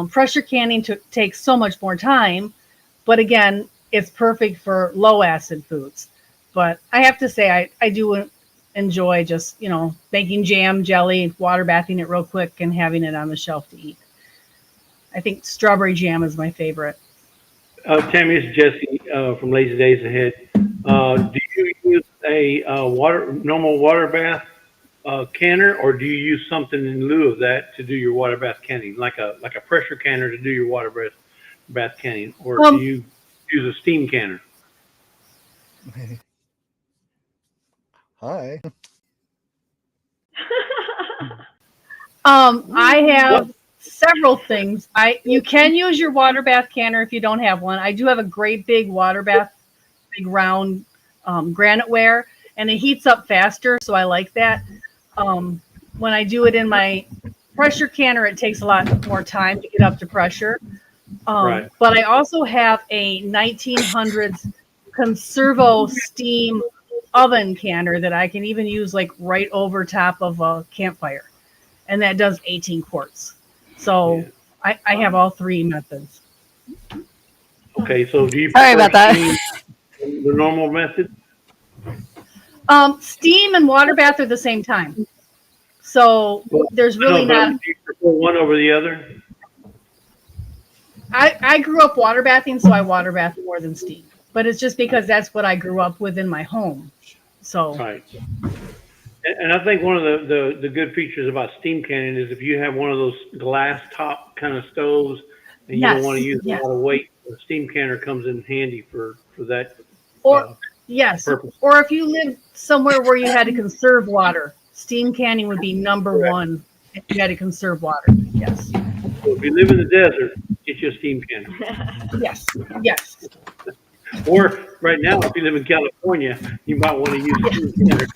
Pressure canning takes so much more time, but again, it's perfect for low acid foods. But I have to say, I do enjoy just, making jam, jelly, water bathing it real quick and having it on the shelf to eat. I think strawberry jam is my favorite.
Tammy, it's Jesse from Lazy Days Ahead. Do you use a normal water bath canner, or do you use something in lieu of that to do your water bath canning, like a pressure canner to do your water bath canning, or do you use a steam canner?
Hi.
I have several things. You can use your water bath canner if you don't have one. I do have a great big water bath, big round granite ware, and it heats up faster, so I like that. When I do it in my pressure canner, it takes a lot more time to get up to pressure.
Right.
But I also have a 1900s Conservo steam oven canner that I can even use like right over top of a campfire. And that does 18 quarts. So yeah. I have all three methods.
Okay, so do you
Sorry about that.
The normal method?
Steam and water bath are the same time. So there's really not.
Do you prefer one over the other?
I grew up water bathing, so I water bath more than steam. But it's just because that's what I grew up with in my home. So
right. And I think one of the good features about steam canning is if you have one of those glass top kind of stoves and you don't want to use a lot of weight, the steam canner comes in handy for that. Purpose.
Or if you live somewhere where you had to conserve water, steam canning would be number one if you had to conserve water. Yes.
So if you live in the desert, get your steam canner.
Yes.
Or right now, if you live in California, you might want to use a steam canner.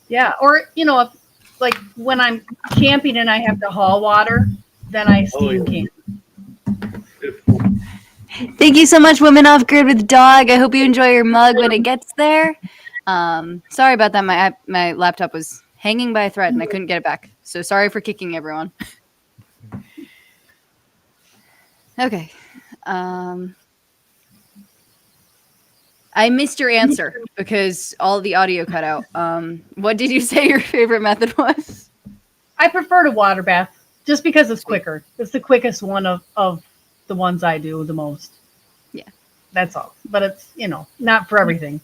Yeah, or if, like when I'm camping and I have to haul water, then I steam can.
Thank you so much, Women Off Grid with Dog. I hope you enjoy your mug when it gets there. Sorry about that. My laptop was hanging by a thread and I couldn't get it back. So sorry for kicking everyone. Okay. I missed your answer because all the audio cut out. What did you say your favorite method was?
I prefer to water bath just because it's quicker. It's the quickest one of the ones I do the most.
Yeah.
That's all. But it's, not for everything.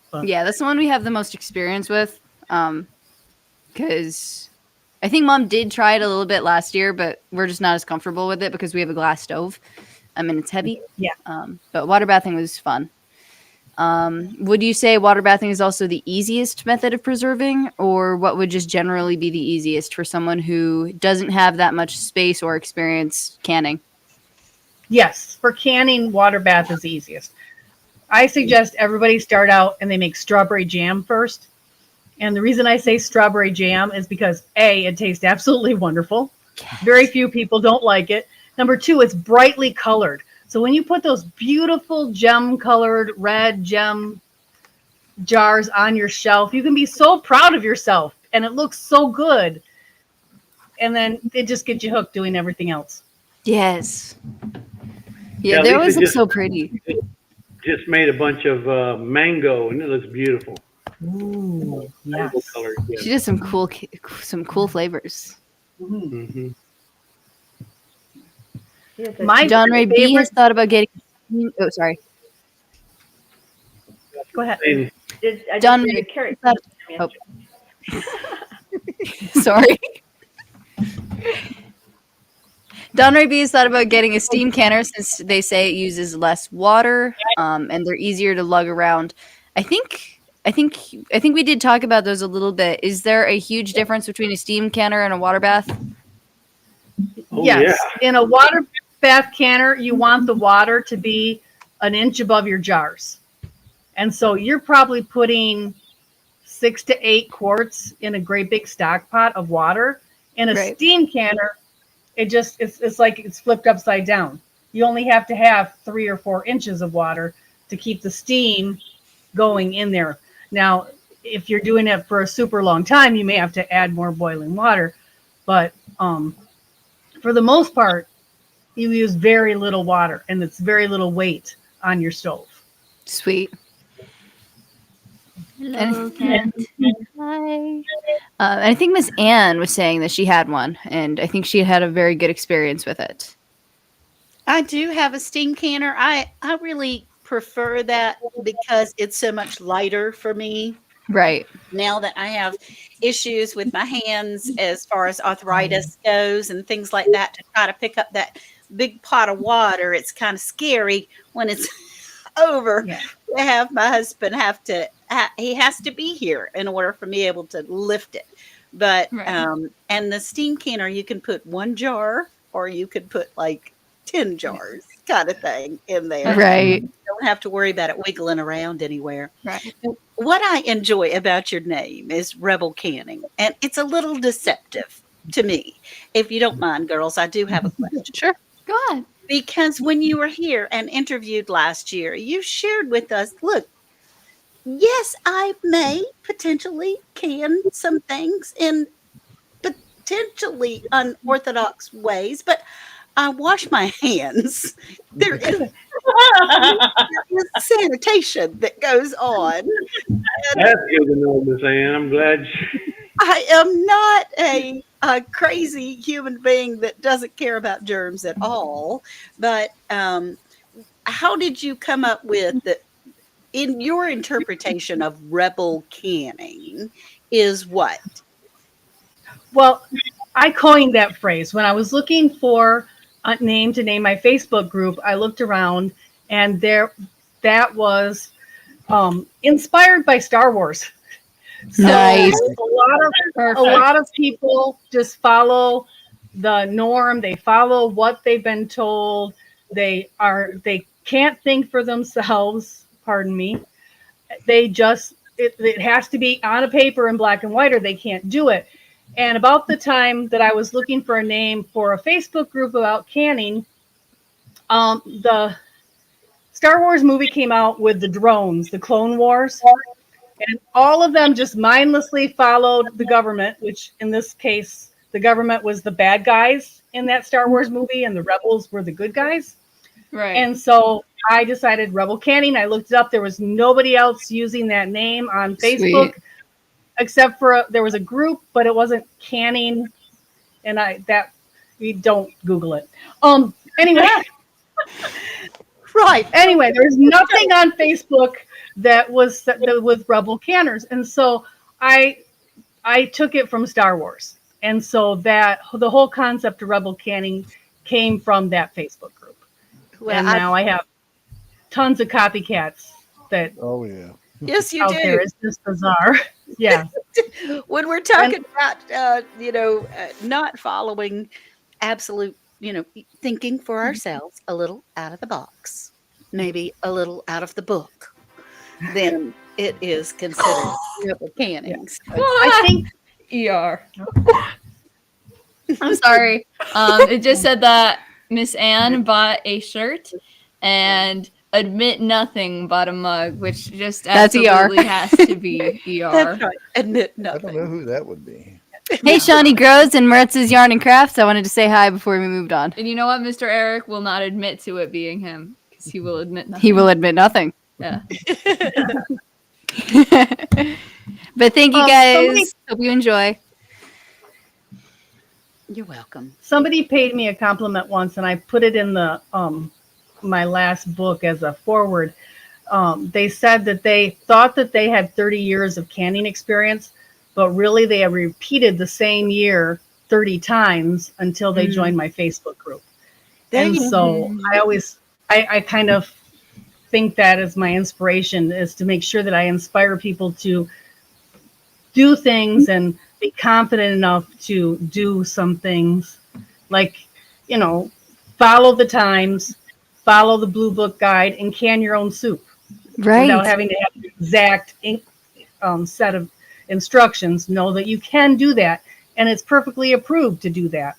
But.
Yeah, that's the one we have the most experience with. Because I think Mom did try it a little bit last year, but we're just not as comfortable with it because we have a glass stove. And it's heavy.
Yeah.
But water bathing was fun. Would you say water bathing is also the easiest method of preserving, or what would just generally be the easiest for someone who doesn't have that much space or experience canning?
Yes, for canning, water bath is easiest. I suggest everybody start out and they make strawberry jam first. And the reason I say strawberry jam is because A, it tastes absolutely wonderful. Yes. Very few people don't like it. Number two, it's brightly colored. So when you put those beautiful gem-colored red gem jars on your shelf, you can be so proud of yourself, and it looks so good. And then it just gets you hooked doing everything else.
Yes. Yeah, they always look so pretty.
Just made a bunch of mango, and it looks beautiful.
Ooh, yes.
Color, yeah.
She did some cool flavors.
Mm-hmm.
My John Ray B has thought about getting. Oh, sorry.
Go ahead.
John Ray. Oh. Sorry. Don Ray B has thought about getting a steam canner since they say it uses less water, and they're easier to lug around. I think we did talk about those a little bit. Is there a huge difference between a steam canner and a water bath?
Oh,
yes.
Yeah.
In a water bath canner, you want the water to be an inch above your jars. And so you're probably putting 6 to 8 quarts in a great big stock pot of water. In a steam canner, it's like it's flipped upside down. You only have to have 3 or 4 inches of water to keep the steam going in there. Now, if you're doing it for a super long time, you may have to add more boiling water. But for the most part, you use very little water, and it's very little weight on your stove.
Sweet.
Hello, cat.
Hi. I think Miss Ann was saying that she had one, and I think she had a very good experience with it.
I do have a steam canner. I really prefer that because it's so much lighter for me.
Right.
Now that I have issues with my hands as far as arthritis goes and things like that, to try to pick up that big pot of water, it's kind of scary when it's over.
Yeah.
To have my husband he has to be here in order for me able to lift it. But
Right.
and the steam canner, you can put 1 jar or you could put like 10 jars kind of thing in there.
Right.
You don't have to worry about it wiggling around anywhere.
Right.
What I enjoy about your name is Rebel Canning, and it's a little deceptive to me. If you don't mind, girls, I do have a question.
Sure.
Go ahead.
Because when you were here and interviewed last year, you shared with us, look, yes, I may potentially can some things in potentially unorthodox ways, but I wash my hands. There is sanitation that goes on.
That's good to know, Miss Ann. I'm glad.
I am not a crazy human being that doesn't care about germs at all. But how did you come up with in your interpretation of rebel canning is what?
Well, I coined that phrase when I was looking for a name to name my Facebook group. I looked around, and that was inspired by Star Wars. So
Nice.
a lot of people just follow the norm. They follow what they've been told. They can't think for themselves. Pardon me. They just it has to be on a paper in black and white, or they can't do it. And about the time that I was looking for a name for a Facebook group about canning, the Star Wars movie came out with the drones, the Clone Wars, and all of them just mindlessly followed the government, which in this case, the government was the bad guys in that Star Wars movie, and the rebels were the good guys.
Right.
And so I decided Rebel Canning. I looked it up. There was nobody else using that name on Facebook.
Sweet.
Except for there was a group, but it wasn't canning, and we don't Google it. Anyway,
Right.
Anyway, there's nothing on Facebook that was with Rebel Canners, and so I took it from Star Wars, and so that the whole concept of Rebel Canning came from that Facebook group.
Well,
and now I have tons of copycats that.
Oh yeah.
Yes, you
out
do.
there. It's just bizarre. Yeah.
When we're talking about, not following absolute, thinking for ourselves a little out of the box, maybe a little out of the book, then it is considered rebel canning. So,
I think
ER. I'm sorry. It just said that Miss Ann bought a shirt and Admit Nothing bought a mug, which just
That's ER.
absolutely has to be ER.
that's right. Admit
I don't know
nothing.
who that would be.
Hey, Shawnee Grows and Maritz's Yarn and Crafts. I wanted to say hi before we moved on.
And you know what? Mr. Eric will not admit to it being him because he will admit nothing.
He will admit nothing.
Yeah.
But thank you guys. Hope you enjoy.
You're welcome.
somebody paid me a compliment once, and I put it in the my last book as a forward. They said that they thought that they had 30 years of canning experience, but really they have repeated the same year 30 times until they joined my Facebook group. And so I kind of think that is my inspiration, is to make sure that I inspire people to do things and be confident enough to do some things, like, follow the times, follow the Blue Book guide, and can your own soup.
Right.
Without having to have the exact set of instructions. Know that you can do that, and it's perfectly approved to do that.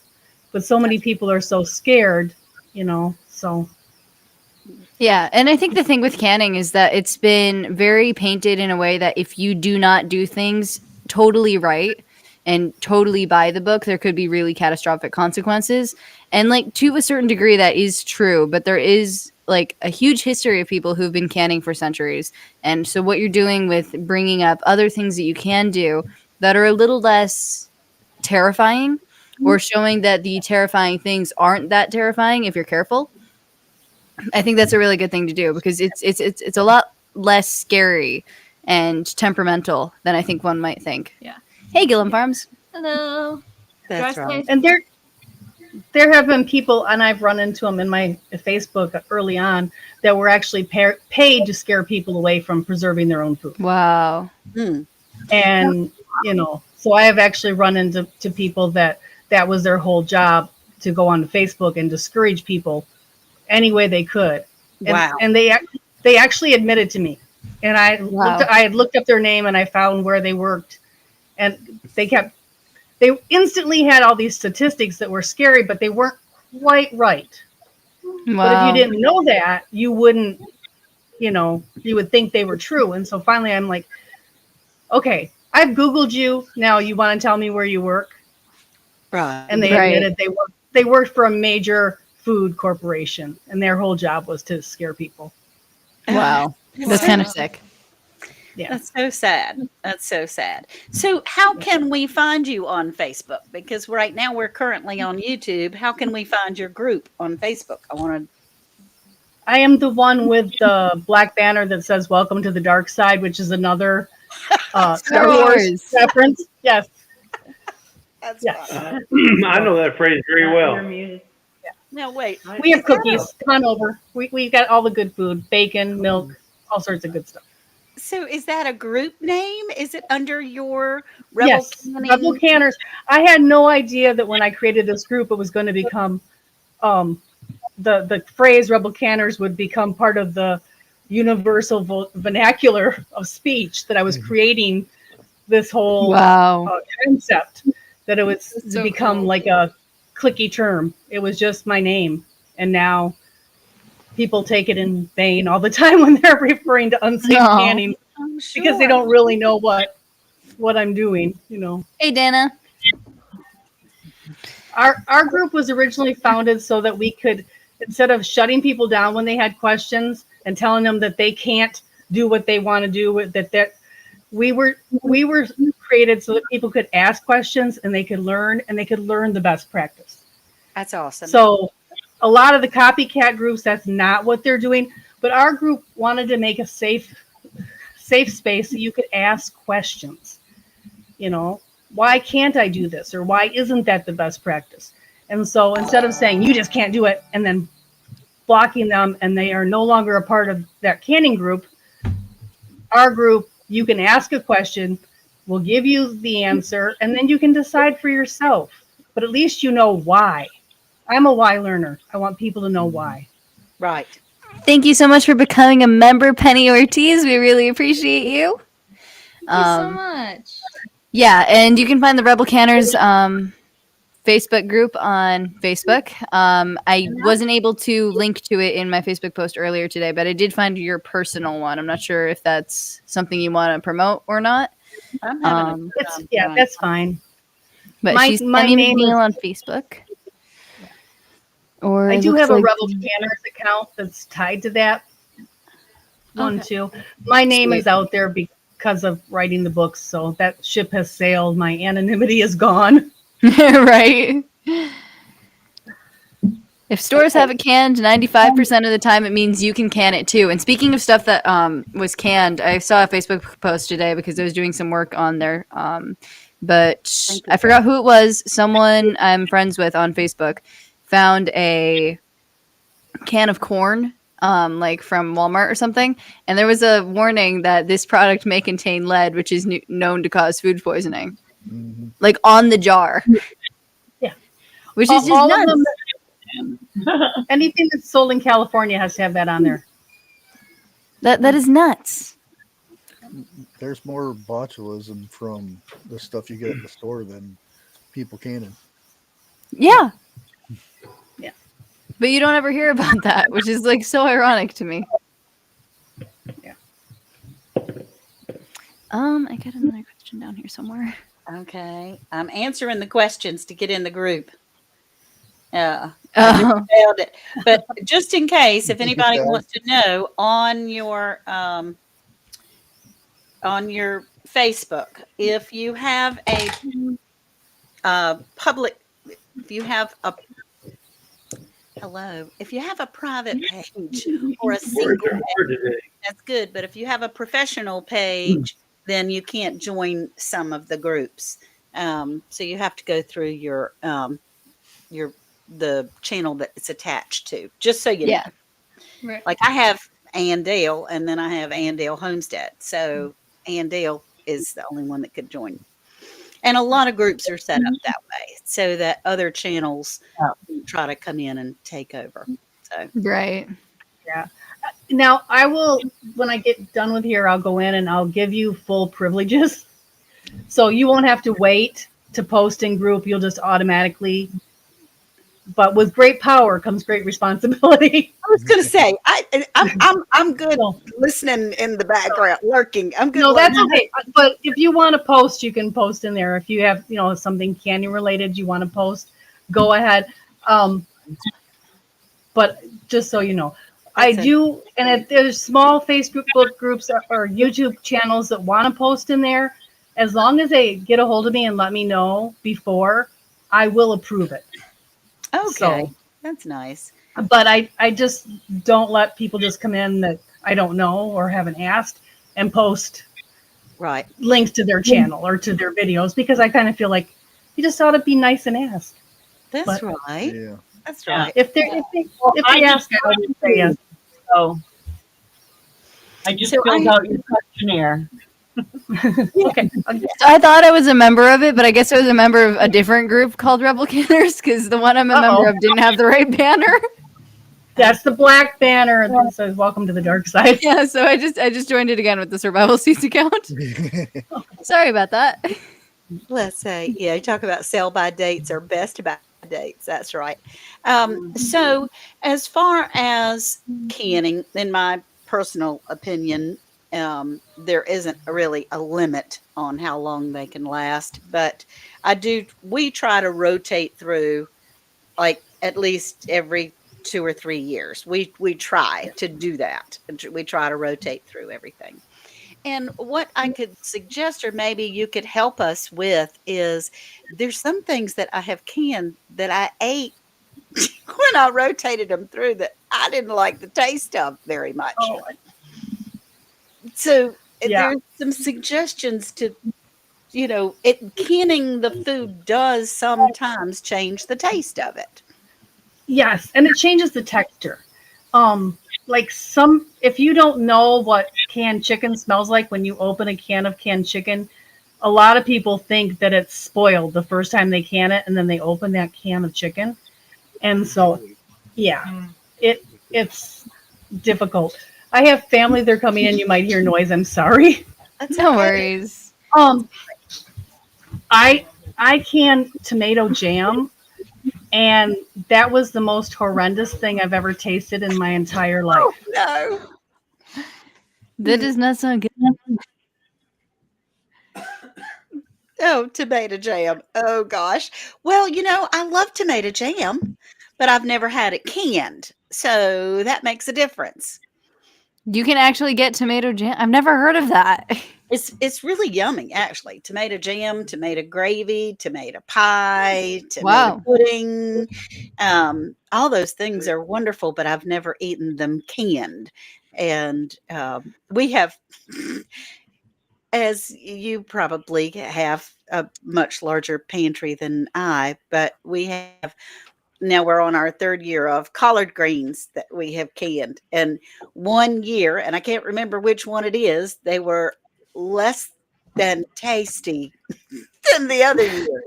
But so many people are so scared, so.
Yeah, and I think the thing with canning is that it's been very painted in a way that if you do not do things totally right and totally by the book, there could be really catastrophic consequences. And like to a certain degree, that is true, but there is like a huge history of people who've been canning for centuries. And so what you're doing with bringing up other things that you can do that are a little less terrifying, or showing that the terrifying things aren't that terrifying if you're careful. I think that's a really good thing to do because it's a lot less scary and temperamental than I think one might think.
Yeah.
Hey, Gillum Farms.
Hello.
That's
Drive
right.
safe.
And there have been people, and I've run into them in my Facebook early on, that were actually paid to scare people away from preserving their own food.
Wow.
Hmm.
And, so I have actually run into people that was their whole job, to go on Facebook and discourage people any way they could. And,
Wow.
and they actually admitted to me. And I had looked up their name and I found where they worked. And they instantly had all these statistics that were scary, but they weren't quite right.
Wow.
But if you didn't know that, you wouldn't, you would think they were true. And so finally I'm like, okay, I've Googled you. Now you want to tell me where you work?
Right.
And they admitted they worked for a major food corporation, and their whole job was to scare people.
Wow. That's kind of sick.
Yeah.
That's so sad. That's so sad. So how can we find you on Facebook? Because right now we're currently on YouTube. How can we find your group on Facebook?
I am the one with the black banner that says "Welcome to the Dark Side," which is another Star Wars reference. Yes.
That's
Yes.
I know that phrase very well.
No, wait.
We have cookies. Come on over. We've got all the good food: bacon, milk, all sorts of good stuff.
So is that a group name? Is it under your Rebel Canning?
Rebel Canners. I had no idea that when I created this group, it was going to become the phrase Rebel Canners would become part of the universal vernacular of speech, that I was creating this whole concept, that it was to become like a clicky term. It was just my name. And now people take it in vain all the time when they're referring to unsafe canning, because they don't really know what I'm doing,
Hey, Dana.
Our group was originally founded so that we could, instead of shutting people down when they had questions and telling them that they can't do what they want to do, that we were created so that people could ask questions and they could learn the best practice.
That's awesome.
So a lot of the copycat groups, that's not what they're doing, but our group wanted to make a safe space so you could ask questions. Why can't I do this? Or why isn't that the best practice? And so instead of saying you just can't do it and then blocking them and they are no longer a part of that canning group, our group, you can ask a question, we'll give you the answer, and then you can decide for yourself. But at least you know why. I'm a why learner. I want people to know why.
Right.
Thank you so much for becoming a member, Penny Ortiz. We really appreciate you.
Thank you so much.
Yeah, and you can find the Rebel Canners Facebook group on Facebook. I wasn't able to link to it in my Facebook post earlier today, but I did find your personal one. I'm not sure if that's something you want to promote or not.
I'm having
that's fine.
But
My
she's
name
Penny McNeil
is-
on Facebook. Or
I
it
do
looks
have a
like-
Rebel Canners account that's tied to that one too. My name is out there because of writing the books, so that ship has sailed. My anonymity is gone.
Right. If stores have it canned 95% of the time, it means you can can it too. And speaking of stuff that was canned, I saw a Facebook post today because I was doing some work on there. But I forgot who it was. Someone I'm friends with on Facebook found a can of corn, like from Walmart or something, and there was a warning that this product may contain lead, which is known to cause food poisoning, like on the jar.
Yeah,
which is just
all
nuts.
of them. Anything that's sold in California has to have that on there.
That is nuts.
There's more botulism from the stuff you get at the store than people canning.
Yeah.
Yeah.
But you don't ever hear about that, which is like so ironic to me.
Yeah.
I got another question down here somewhere.
Okay. I'm answering the questions to get in the group. I just
Oh,
failed it. But just in case, if
You
anybody
failed.
wants to know, on your Facebook, if you have a public, if you have a if you have a private page or a
Words
single
are hard today.
that's good. But if you have a professional page, then you can't join some of the groups. So you have to go through the channel that it's attached to, just so you know.
yeah.
Right.
Like I have Andale, and then I have Andale Homestead. So Andale is the only one that could join. And a lot of groups are set up that way so that other channels try to come in and take over. So
Right.
Yeah. Now I will, when I get done with here, I'll go in and I'll give you full privileges. So you won't have to wait to post in group. You'll just automatically. But with great power comes great responsibility.
I was going to say, I'm good listening in the background, lurking. I'm good.
No, that's
lurking.
okay. But if you want to post, you can post in there. If you have, something canyon related you want to post, go ahead. But just so you know, I do, and if there's small Facebook groups or YouTube channels that want to post in there, as long as they get a hold of me and let me know before, I will approve it.
Okay,
So,
that's nice.
but I just don't let people just come in that I don't know or haven't asked and post
Right.
links to their channel or to their videos, because I kind of feel like you just ought to be nice and ask.
That's
But-
right.
Yeah.
That's right.
If they ask, I would say yes.
So I just
So
filled out your questionnaire.
Okay.
So I thought I was a member of it, but I guess I was a member of a different group called Replicators because the one I'm a member of didn't have the right banner.
That's the black banner that says "Welcome to the dark side."
Yeah, so I just joined it again with the Survival Seeds account. Sorry about that.
Let's say, yeah, you talk about sell by dates or best by dates. That's right. So, as far as canning, in my personal opinion, there isn't really a limit on how long they can last. But we try to rotate through like at least every 2 or 3 years. We try to do that. We try to rotate through everything. And what I could suggest, or maybe you could help us with, is there's some things that I have canned that I ate when I rotated them through that I didn't like the taste of very much.
Oh,
So
Yeah.
there's some suggestions to, canning the food does sometimes change the taste of it.
yes, and it changes the texture. If you don't know what canned chicken smells like when you open a can of canned chicken, a lot of people think that it's spoiled the first time they can it, and then they open that can of chicken. And so, yeah, it's difficult. I have family, they're coming in, you might hear noise, I'm sorry.
That's
No
okay.
worries.
I can tomato jam, and that was the most horrendous thing I've ever tasted in my entire life.
No.
That does not sound good.
Oh, tomato jam. Oh gosh. Well, I love tomato jam, but I've never had it canned. So that makes a difference.
You can actually get tomato jam. I've never heard of that.
It's really yummy, actually. Tomato jam, tomato gravy, tomato pie, tomato
Wow.
pudding. All those things are wonderful, but I've never eaten them canned. And we have, as you probably have, a much larger pantry than I, but we have. Now we're on our 3rd year of collard greens that we have canned. And one year, and I can't remember which one it is, they were less than tasty than the other year.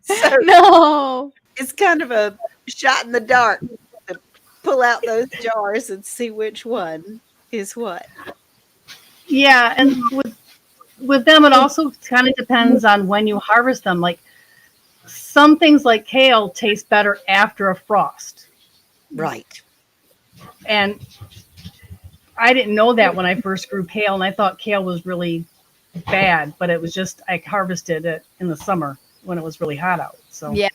So
No.
it's kind of a shot in the dark to pull out those jars and see which one is what.
Yeah, and with them, it also kind of depends on when you harvest them. Like some things like kale taste better after a frost.
Right.
And I didn't know that when I first grew kale, and I thought kale was really bad, but it was just I harvested it in the summer when it was really hot out. So
Yeah.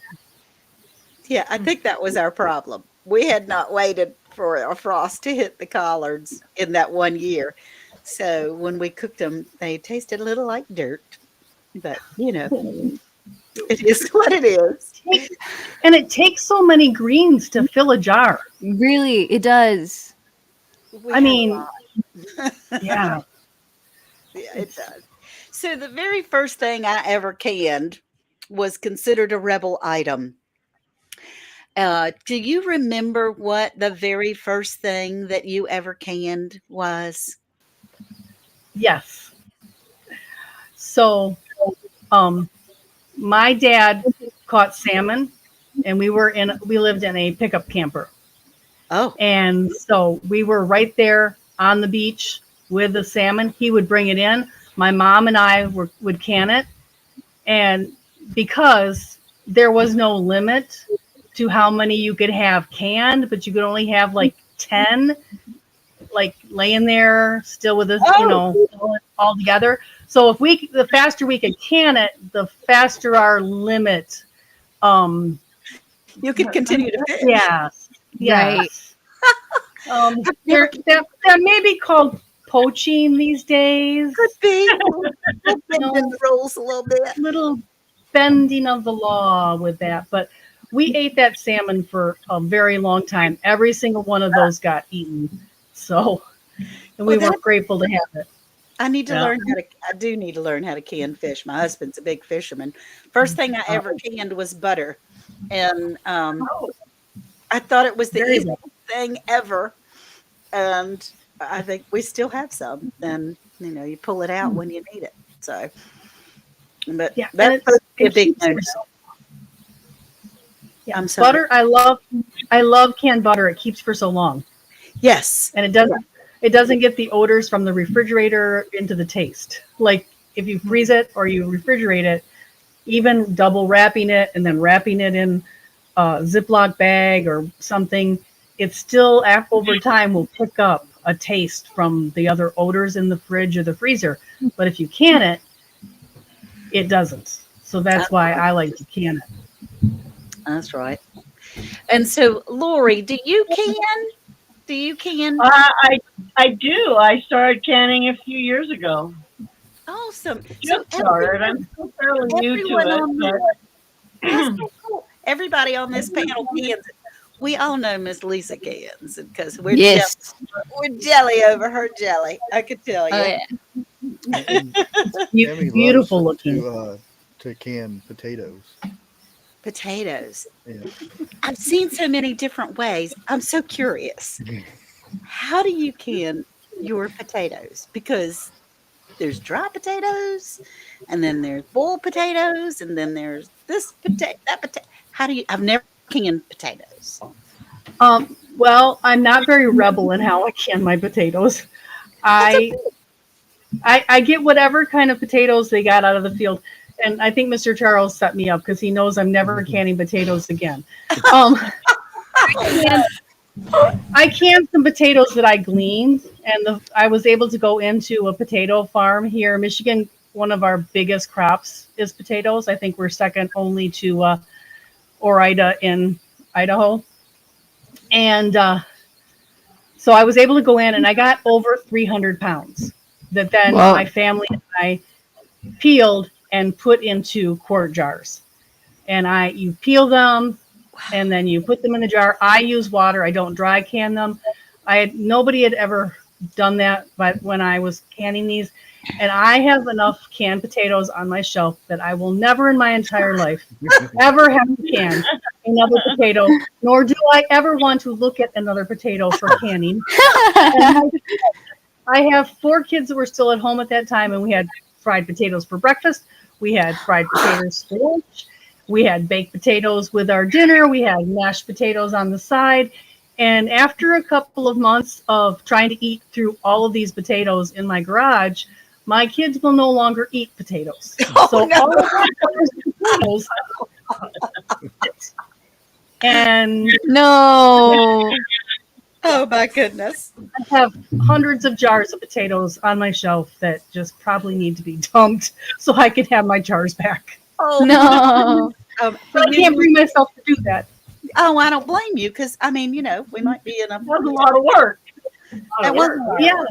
Yeah, I think that was our problem. We had not waited for a frost to hit the collards in that one year. So when we cooked them, they tasted a little like dirt. But, it is what it is.
and it takes so many greens to fill a jar.
Really, it does.
We
I
had a
mean,
lot.
yeah.
Yeah, it does. So the very first thing I ever canned was considered a rebel item. Do you remember what the very first thing that you ever canned was?
Yes. So my dad caught salmon, and we lived in a pickup camper.
Oh,
And so we were right there on the beach with the salmon. He would bring it in. My mom and I would can it. And because there was no limit to how many you could have canned, but you could only have like 10, like laying there still with us, all together. So the faster we could can it, the faster our limit.
you could continue to fish.
Yeah.
Right.
That may be called poaching these days.
Could be. We'll bend the rules a little bit.
Little bending of the law with that, but we ate that salmon for a very long time. Every single one of those got eaten. So, and we were grateful to have it.
I need to learn I do need to learn how to can fish. My husband's a big fisherman. First thing I ever canned was butter. And I thought it was the easiest thing ever. And I think we still have some. And, you pull it out when you need it. So, but that's a big bonus.
Yeah, I'm sorry. Butter, I love canned butter. It keeps for so long.
Yes.
And it doesn't get the odors from the refrigerator into the taste. Like if you freeze it or you refrigerate it, even double wrapping it and then wrapping it in a Ziploc bag or something, it still over time will pick up a taste from the other odors in the fridge or the freezer. But if you can it, it doesn't. So that's why I like to can it.
That's right. And so, Lorrie, do you can? Do you can?
I do. I started canning a few years ago.
Awesome.
Just started. I'm still fairly new to it.
That's so cool. Everybody on this panel cans. We all know Miss Lisa cans because we're jelly over her jelly. I could tell you.
Oh, yeah.
Beautiful looking.
To can potatoes.
Potatoes.
Yeah.
I've seen so many different ways. I'm so curious. How do you can your potatoes? Because there's dry potatoes, and then there's boiled potatoes, and then there's this potato, that potato. How do you? I've never canned potatoes.
Well, I'm not very rebel in how I can my potatoes. I get whatever kind of potatoes they got out of the field. And I think Mr. Charles set me up because he knows I'm never canning potatoes again. I canned some potatoes that I gleaned, and I was able to go into a potato farm here in Michigan. One of our biggest crops is potatoes. I think we're second only to Orida in Idaho. And so I was able to go in, and I got over 300 pounds that then my family and I peeled and put into quart jars. And you peel them, and then you put them in the jar. I use water. I don't dry can them. Nobody had ever done that, but when I was canning these, and I have enough canned potatoes on my shelf that I will never in my entire life ever have to can another potato, nor do I ever want to look at another potato for canning. I have 4 kids that were still at home at that time, and we had fried potatoes for breakfast. We had fried potatoes for lunch. We had baked potatoes with our dinner. We had mashed potatoes on the side. And after a couple of months of trying to eat through all of these potatoes in my garage, my kids will no longer eat potatoes. All of those potatoes. And
No.
Oh my goodness.
I have hundreds of jars of potatoes on my shelf that just probably need to be dumped so I can have my jars back.
Oh
No.
for
I
you,
can't bring myself to do that.
oh, I don't blame you because I mean, we might be in a
That was a lot of work.
that wasn't
Yeah.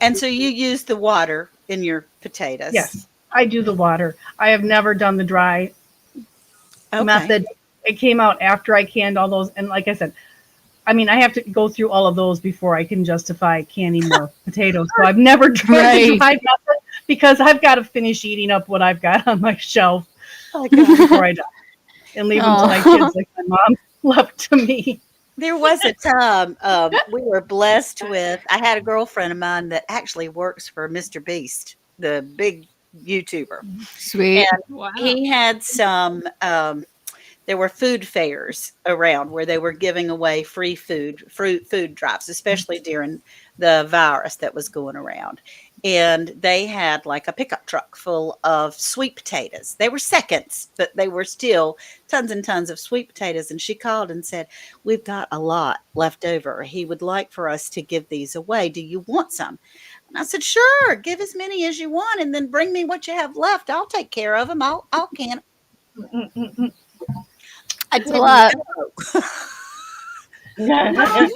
and so you use the water in your potatoes.
Yes, I do the water. I have never done the dry method. It came out after I canned all those. And like I said, I mean, I have to go through all of those before I can justify canning more potatoes. So I've never tried the dry method because I've got to finish eating up what I've got on my shelf before I die and leave them to my kids like my mom left to me.
There was a time we were blessed with. I had a girlfriend of mine that actually works for Mr. Beast, the big YouTuber.
Sweet.
And he had some. There were food fairs around where they were giving away free food drops, especially during the virus that was going around. And they had like a pickup truck full of sweet potatoes. They were seconds, but they were still tons and tons of sweet potatoes. And she called and said, "We've got a lot left over. He would like for us to give these away. Do you want some?" And I said, "Sure, give as many as you want, and then bring me what you have left. I'll take care of them. I'll can." I didn't
lot.
I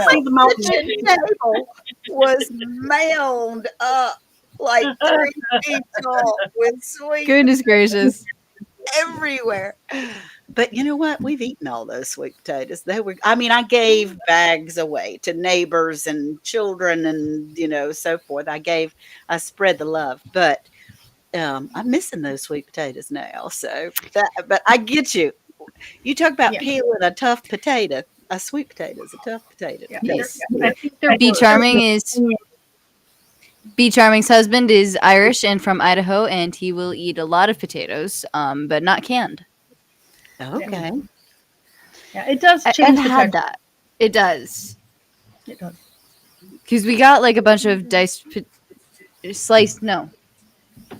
see the mountain.
The table was mound up like 3 feet tall with sweet
Goodness gracious.
everywhere. But you know what? We've eaten all those sweet potatoes. They were, I mean, I gave bags away to neighbors and children and, so forth. I spread the love, but I'm missing those sweet potatoes now. So but I get you. You talk about peeling a tough potato. A sweet potato is a tough potato.
Yeah.
Yes.
Bee
Bee Charming's husband is Irish and from Idaho, and he will eat a lot of potatoes, but not canned.
Okay.
Yeah, it does
I've
change the
had
texture.
that. It does.
It does.
Because we got like a bunch of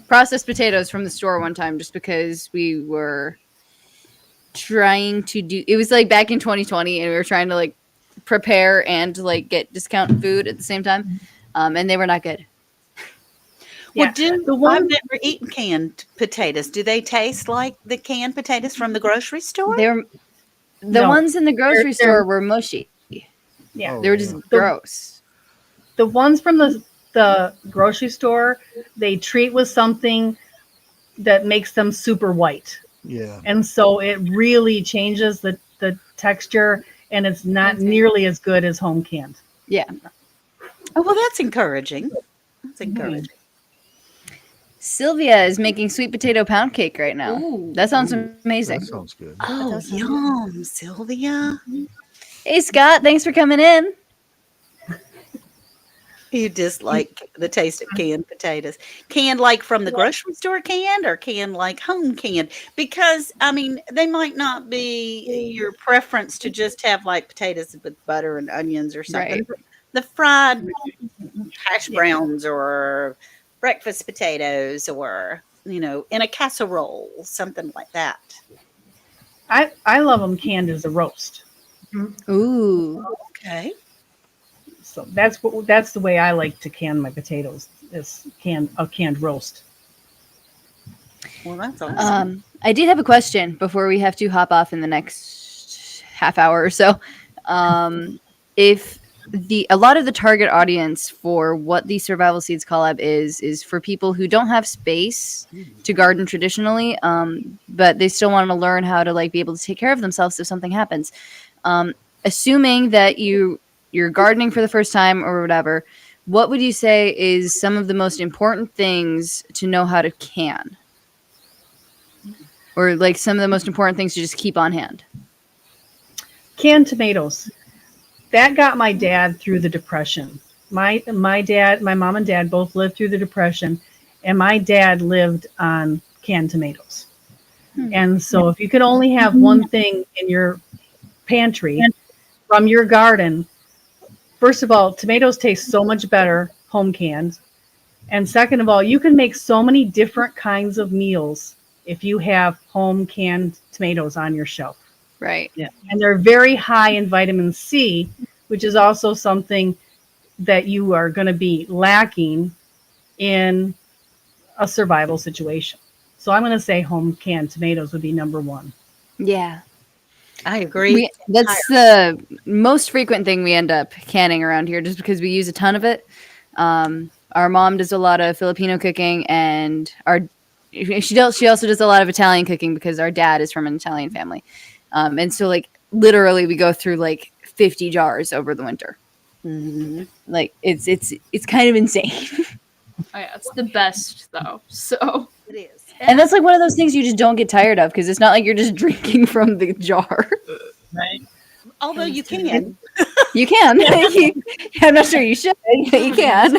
processed potatoes from the store one time just because we were trying to do, it was like back in 2020 and we were trying to like prepare and like get discount food at the same time. And they were not good.
Well,
Yeah.
I've never eaten canned potatoes. Do they taste like the canned potatoes from the grocery store?
The
No.
ones in the grocery
They're-
store were mushy.
Yeah.
They were just gross.
The ones from the grocery store, they treat with something that makes them super white.
Yeah.
And so it really changes the texture, and it's not nearly as good as home canned.
Yeah.
Oh, well, that's encouraging. That's encouraging.
Sylvia is making sweet potato pound cake right now.
Ooh.
That sounds amazing.
That sounds good.
Oh, yum, Sylvia.
Hey, Scott, thanks for coming in.
You dislike the taste of canned potatoes. Canned like from the grocery store canned or canned like home canned? Because, I mean, they might not be your preference to just have like potatoes with butter and onions or something.
Right.
The fried hash browns or breakfast potatoes or, in a casserole, something like that.
I love them canned as a roast.
Ooh.
Okay.
So that's the way I like to can my potatoes, is a canned roast.
Well, that's awesome.
I did have a question before we have to hop off in the next half hour or so. If a lot of the target audience for what the Survival Seeds collab is for people who don't have space to garden traditionally, but they still want to learn how to like be able to take care of themselves if something happens. Assuming that you're gardening for the first time or whatever, what would you say is some of the most important things to know how to can? Or like some of the most important things to just keep on hand?
Canned tomatoes. That got my dad through the Depression. My mom and dad both lived through the Depression, and my dad lived on canned tomatoes. And so if you could only have one thing in your pantry from your garden, first of all, tomatoes taste so much better home canned. And second of all, you can make so many different kinds of meals if you have home canned tomatoes on your shelf.
Right.
And they're very high in vitamin C, which is also something that you are going to be lacking in a survival situation. So I'm going to say home canned tomatoes would be number one.
Yeah.
I agree.
That's the most frequent thing we end up canning around here, just because we use a ton of it. Our mom does a lot of Filipino cooking, and she also does a lot of Italian cooking because our dad is from an Italian family. And so like literally we go through like 50 jars over the winter.
Mm-hmm.
Like it's kind of insane.
Oh, yeah, it's the best though. So
It is.
And that's like one of those things you just don't get tired of, because it's not like you're just drinking from the jar.
Right.
Although you can.
You can. I'm not sure you should. You can.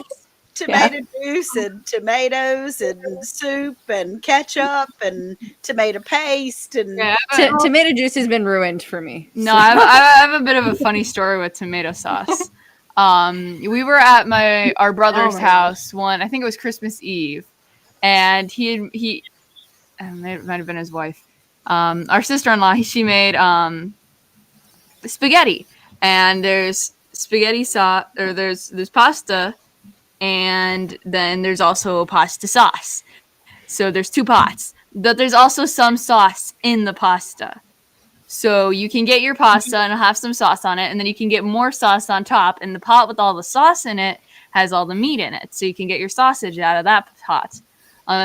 Tomato juice and tomatoes and soup and ketchup and tomato paste and
yeah,
Tomato juice has been ruined for me.
no, I have a bit of a funny story with tomato sauce. We were at our brother's house I think it was Christmas Eve, and he it might have been his wife. Our sister-in-law, she made spaghetti, and there's spaghetti sauce, or there's pasta, and then there's also pasta sauce. So there's two pots, but there's also some sauce in the pasta. So you can get your pasta and it'll have some sauce on it, and then you can get more sauce on top, and the pot with all the sauce in it has all the meat in it. So you can get your sausage out of that pot.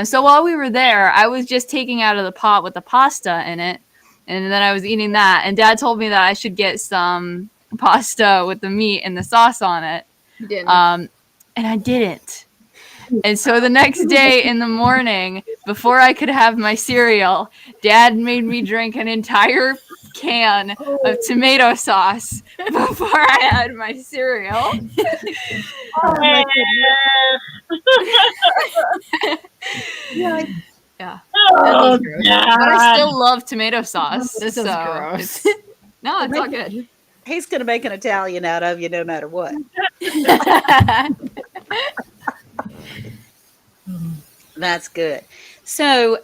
So while we were there, I was just taking out of the pot with the pasta in it, and then I was eating that. And Dad told me that I should get some pasta with the meat and the sauce on it.
You didn't.
And I didn't. And so the next day in the morning, before I could have my cereal, Dad made me drink an entire can of tomato sauce before I had my cereal. Yeah.
Oh,
But I still love tomato sauce.
This is gross.
No, it's all good.
he's going to make an Italian out of you no matter what. That's good. So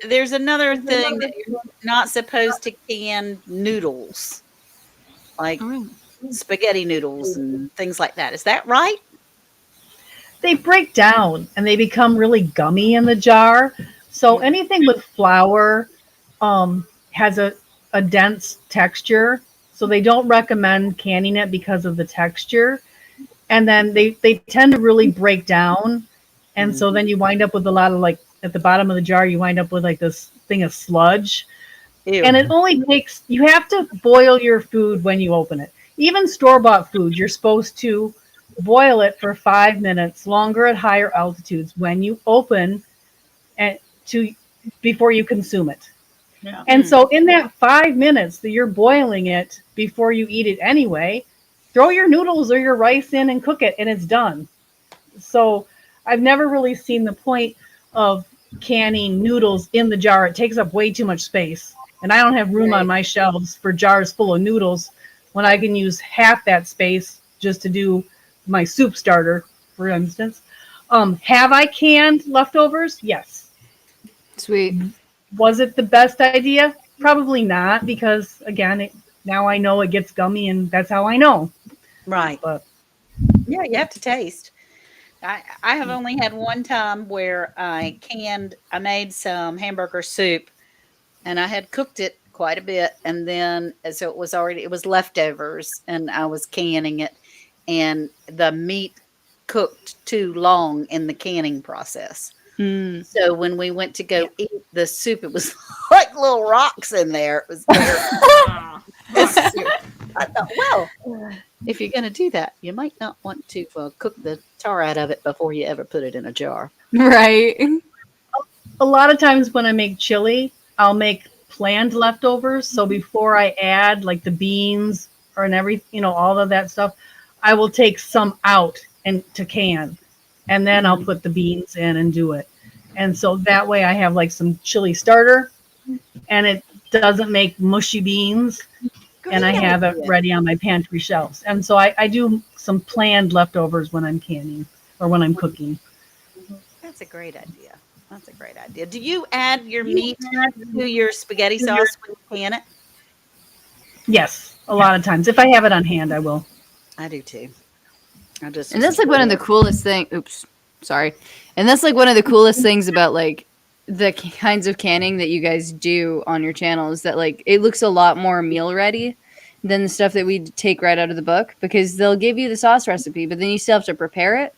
there's another thing that you're not supposed to can noodles, like spaghetti noodles and things like that. Is that right?
They break down and they become really gummy in the jar. So anything with flour has a dense texture. So they don't recommend canning it because of the texture. And then they tend to really break down. And so then you wind up with a lot of, like, at the bottom of the jar, you wind up with like this thing of sludge.
Ew.
And it only takes, you have to boil your food when you open it. Even store-bought food, you're supposed to boil it for 5 minutes, longer at higher altitudes when you open and before you consume it.
Yeah.
And so in that 5 minutes that you're boiling it before you eat it anyway, throw your noodles or your rice in and cook it, and it's done. So I've never really seen the point of canning noodles in the jar. It takes up way too much space. And I don't have room on my shelves for jars full of noodles when I can use half that space just to do my soup starter, for instance. Have I canned leftovers? Yes.
Sweet.
Was it the best idea? Probably not, because again, now I know it gets gummy, and that's how I know.
Right.
But
yeah, you have to taste. I have only had one time where I made some hamburger soup, and I had cooked it quite a bit, and then so it was leftovers, and I was canning it, and the meat cooked too long in the canning process. So when we went to go eat the soup, it was like little rocks in there. It was I thought, well, if you're going to do that, you might not want to cook the tar out of it before you ever put it in a jar.
Right.
a lot of times when I make chili, I'll make planned leftovers. So before I add like the beans and all of that stuff, I will take some out and to can, and then I'll put the beans in and do it. And so that way I have like some chili starter, and it doesn't make mushy beans. And I have it ready on my pantry shelves. And so I do some planned leftovers when I'm canning or when I'm cooking.
That's a great idea. That's a great idea. Do you add your meat to your spaghetti sauce when you can it?
Yes, a lot of times. If I have it on hand, I will.
I do too. I just
And that's like one of the coolest things. Oops, sorry. And that's like one of the coolest things about like the kinds of canning that you guys do on your channel is that like it looks a lot more meal ready than the stuff that we take right out of the book, because they'll give you the sauce recipe, but then you still have to prepare it.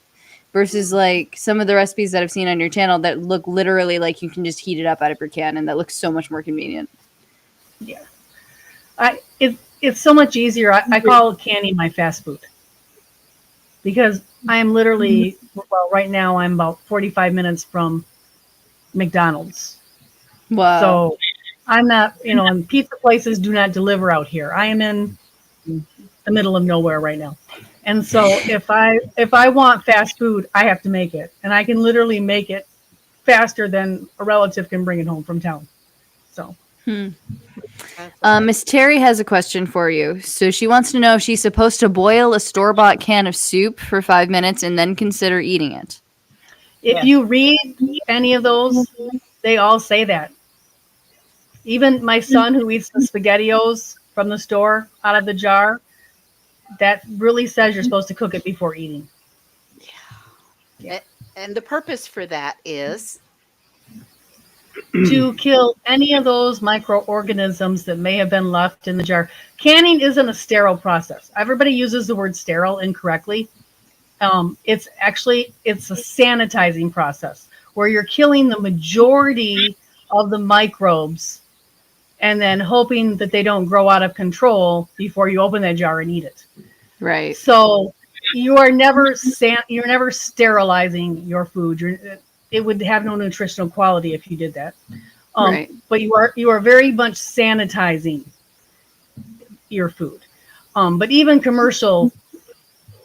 Versus like some of the recipes that I've seen on your channel that look literally like you can just heat it up out of your can, and that looks so much more convenient.
Yeah, it's so much easier. I call canning my fast food because I am literally, well, right now I'm about 45 minutes from McDonald's.
Wow.
So I'm not, and pizza places do not deliver out here. I am in the middle of nowhere right now. And so if I want fast food, I have to make it. And I can literally make it faster than a relative can bring it home from town. So
Miss Terry has a question for you. So she wants to know if she's supposed to boil a store-bought can of soup for 5 minutes and then consider eating it.
If you read any of those, they all say that. Even my son who eats the SpaghettiOs from the store out of the jar, that really says you're supposed to cook it before eating.
Yeah. And the purpose for that is
to kill any of those microorganisms that may have been left in the jar. Canning isn't a sterile process. Everybody uses the word sterile incorrectly. It's a sanitizing process where you're killing the majority of the microbes and then hoping that they don't grow out of control before you open that jar and eat it.
Right.
So you're never sterilizing your food. It would have no nutritional quality if you did that.
Right.
But you are very much sanitizing your food. But even commercial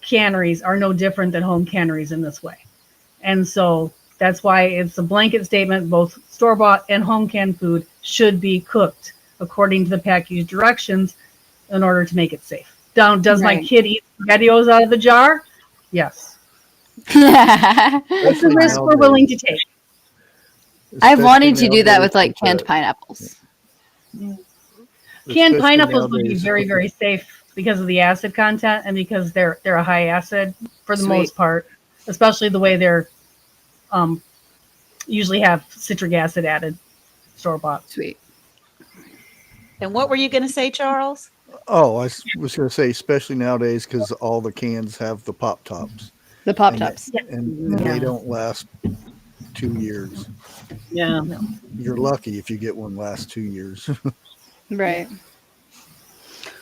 canneries are no different than home canneries in this way. And so that's why it's a blanket statement. Both store-bought and home canned food should be cooked according to the package directions in order to make it safe. Does my kid eat SpaghettiOs out of the jar? Yes. That's the risk we're willing to take.
I've wanted to do that with like canned pineapples.
Canned pineapples would be very, very safe because of the acid content and because they're a high acid for the most part, especially the way they're usually have citric acid added, store-bought.
Sweet.
And what were you going to say, Charles?
Oh, I was going to say, especially nowadays, because all the cans have the pop tops.
The pop tops.
And they don't last 2 years.
Yeah.
You're lucky if you get one last 2 years.
Right.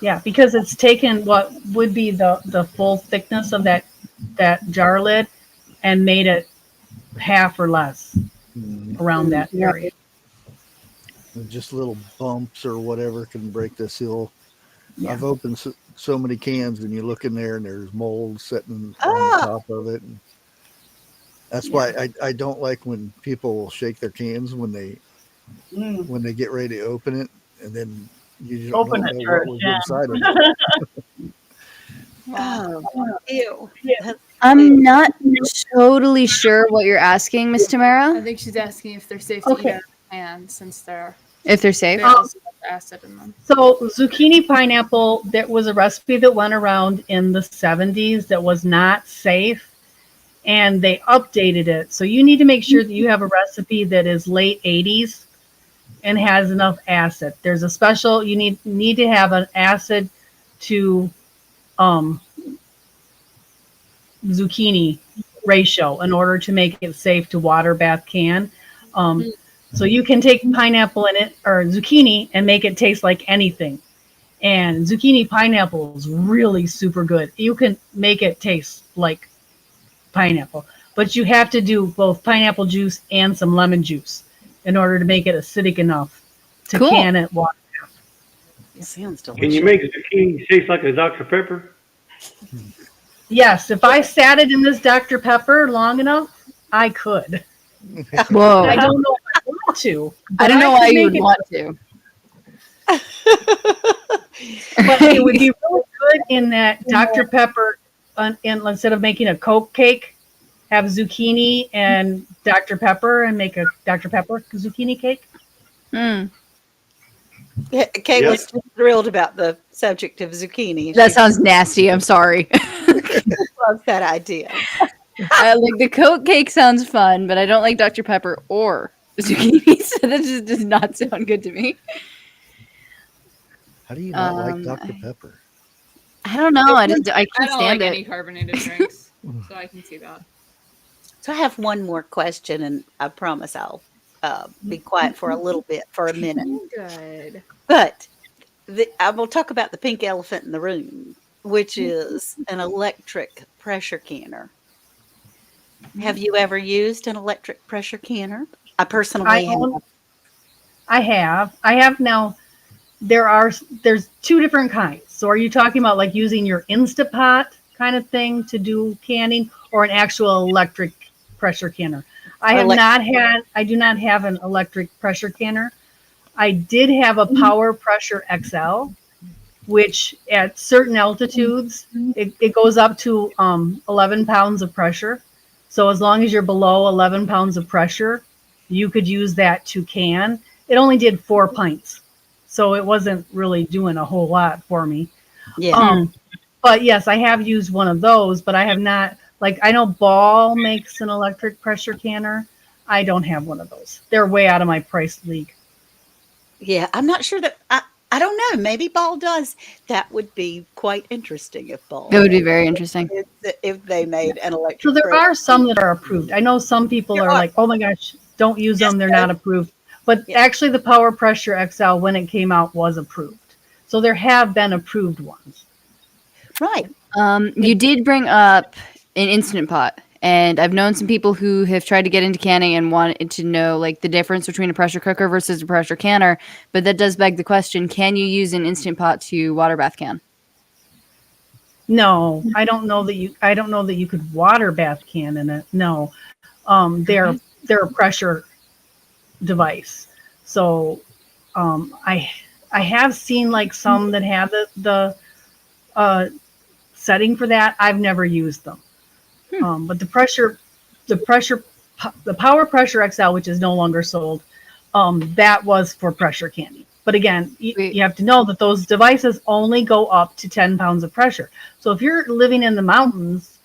Yeah, because it's taken what would be the full thickness of that jar lid and made it half or less around that area.
Just little bumps or whatever can break the seal. Yeah. I've opened so many cans and you look in there and there's mold sitting on the top of it. And that's why I don't like when people will shake their cans when they get ready to open it, and then you don't know what was inside of it.
Oh, ew.
I'm not totally sure what you're asking, Miss Tamara.
I think she's asking if they're safe to eat out of the can since
if they're safe.
They also have acid in them.
So zucchini pineapple, there was a recipe that went around in the 70s that was not safe, and they updated it. So you need to make sure that you have a recipe that is late 80s and has enough acid. There's a special, you need to have an acid to zucchini ratio in order to make it safe to water bath can. So you can take pineapple in it or zucchini and make it taste like anything. And zucchini pineapple is really super good. You can make it taste like pineapple, but you have to do both pineapple juice and some lemon juice in order to make it acidic enough to can it water bath.
It sounds delicious.
Can you make zucchini taste like a Dr. Pepper?
Yes, if I sat it in this Dr. Pepper long enough, I could.
Whoa.
I don't know if I want to.
I don't know why you would want to.
But it would be really good in that Dr. Pepper, instead of making a Coke cake have zucchini and Dr. Pepper and make a Dr. Pepper zucchini cake.
Mm,
Yeah, Kate was thrilled about the subject of zucchini.
that
She
sounds nasty. I'm sorry.
loves that idea.
Like the Coke cake sounds fun, but I don't like Dr. Pepper or zucchini, so that just does not sound good to me.
How do you not like
Um,
Dr. Pepper?
I don't know. I
I
can't
don't
stand
like
it.
any carbonated drinks, so I can see that.
So I have one more question, and I promise I'll be quiet for a little bit, for a minute.
Good.
But I will talk about the pink elephant in the room, which is an electric pressure canner. Have you ever used an electric pressure canner? I personally have.
I have now. There's two different kinds. So are you talking about like using your Instapot kind of thing to do canning, or an actual electric pressure canner? I do not have an electric pressure canner. I did have a Power Pressure XL, which at certain altitudes it goes up to 11 pounds of pressure. So as long as you're below 11 pounds of pressure, you could use that to can. It only did 4 pints, so it wasn't really doing a whole lot for me.
Yeah.
But yes, I have used one of those, but I have not, like, I know Ball makes an electric pressure canner. I don't have one of those. They're way out of my price league.
Yeah, I'm not sure that I don't know. Maybe Ball does. That would be quite interesting if Ball
That would be very interesting.
if they made an electric.
So there
pressure
are some that are approved. I know some people
There
are
are.
like, oh my gosh, don't use them. They're not approved. But
Yeah.
actually the Power Pressure XL, when it came out, was approved. So there have been approved ones.
Right.
You did bring up an Instant Pot, and I've known some people who have tried to get into canning and wanted to know like the difference between a pressure cooker versus a pressure canner. But that does beg the question: can you use an Instant Pot to water bath can?
No, I don't know that you could water bath can in it. No. They're a pressure device. So I have seen like some that have the setting for that. I've never used them. But the Power Pressure XL, which is no longer sold, that was for pressure canning. But again, you have to know that those devices only go up to 10 pounds of pressure. So if you're living in the mountains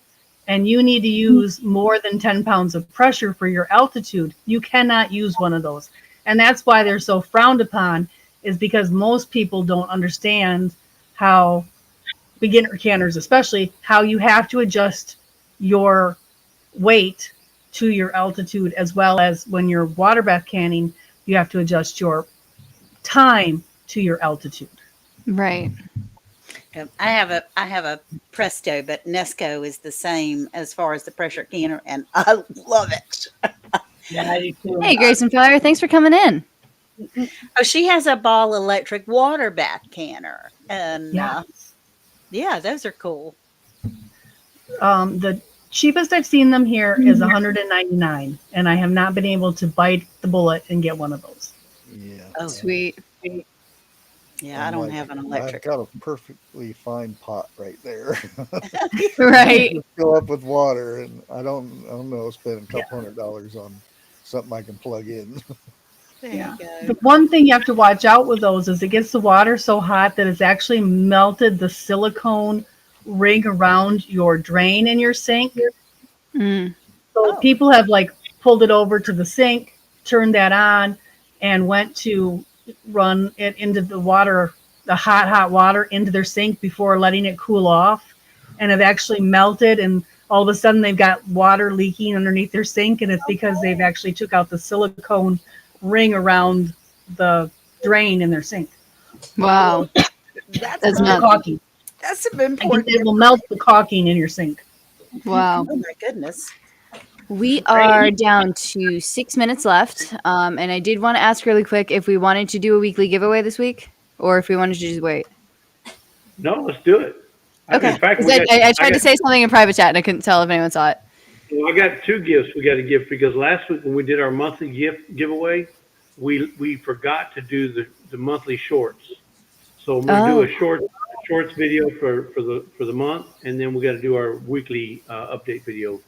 and you need to use more than 10 pounds of pressure for your altitude, you cannot use one of those. And that's why they're so frowned upon, is because most people don't understand how, beginner canners especially, how you have to adjust your weight to your altitude, as well as when you're water bath canning, you have to adjust your time to your altitude.
Right.
I have a Presto, but Nesco is the same as far as the pressure canner, and I love it.
Yeah, I do too.
Hey, Grace and Fire, thanks for coming in.
Oh, she has a Ball electric water bath canner, and yeah, those are cool.
The cheapest I've seen them here is $199, and I have not been able to bite the bullet and get one of those.
Yeah.
Oh,
Sweet.
yeah, I don't have an electric.
I've got a perfectly fine pot right there.
Right.
Just fill up with water, and I don't know, spend a couple $100 on something I can plug in.
There
Yeah.
you go.
The one thing you have to watch out with those is it gets the water so hot that it's actually melted the silicone ring around your drain in your sink.
Mm.
So people have like pulled it over to the sink, turned that on, and went to run it into the water, the hot water into their sink before letting it cool off, and have actually melted, and all of a sudden they've got water leaking underneath their sink, and it's because they've actually took out the silicone ring around the drain in their sink.
Wow.
That's
not-
Caulking.
That's some
It
important.
will melt the caulking in your sink.
Wow.
Oh my goodness.
We are down to 6 minutes left. And I did want to ask really quick if we wanted to do a weekly giveaway this week, or if we wanted to just wait.
No, let's do it.
Okay.
In fact,
'Cause I tried to say something in private chat and I couldn't tell if anyone saw it.
well, I got 2 gifts we got to give, because last week when we did our monthly giveaway, we forgot to do the monthly shorts. So we're gonna do a shorts video for the month, and then we got to do our weekly update video.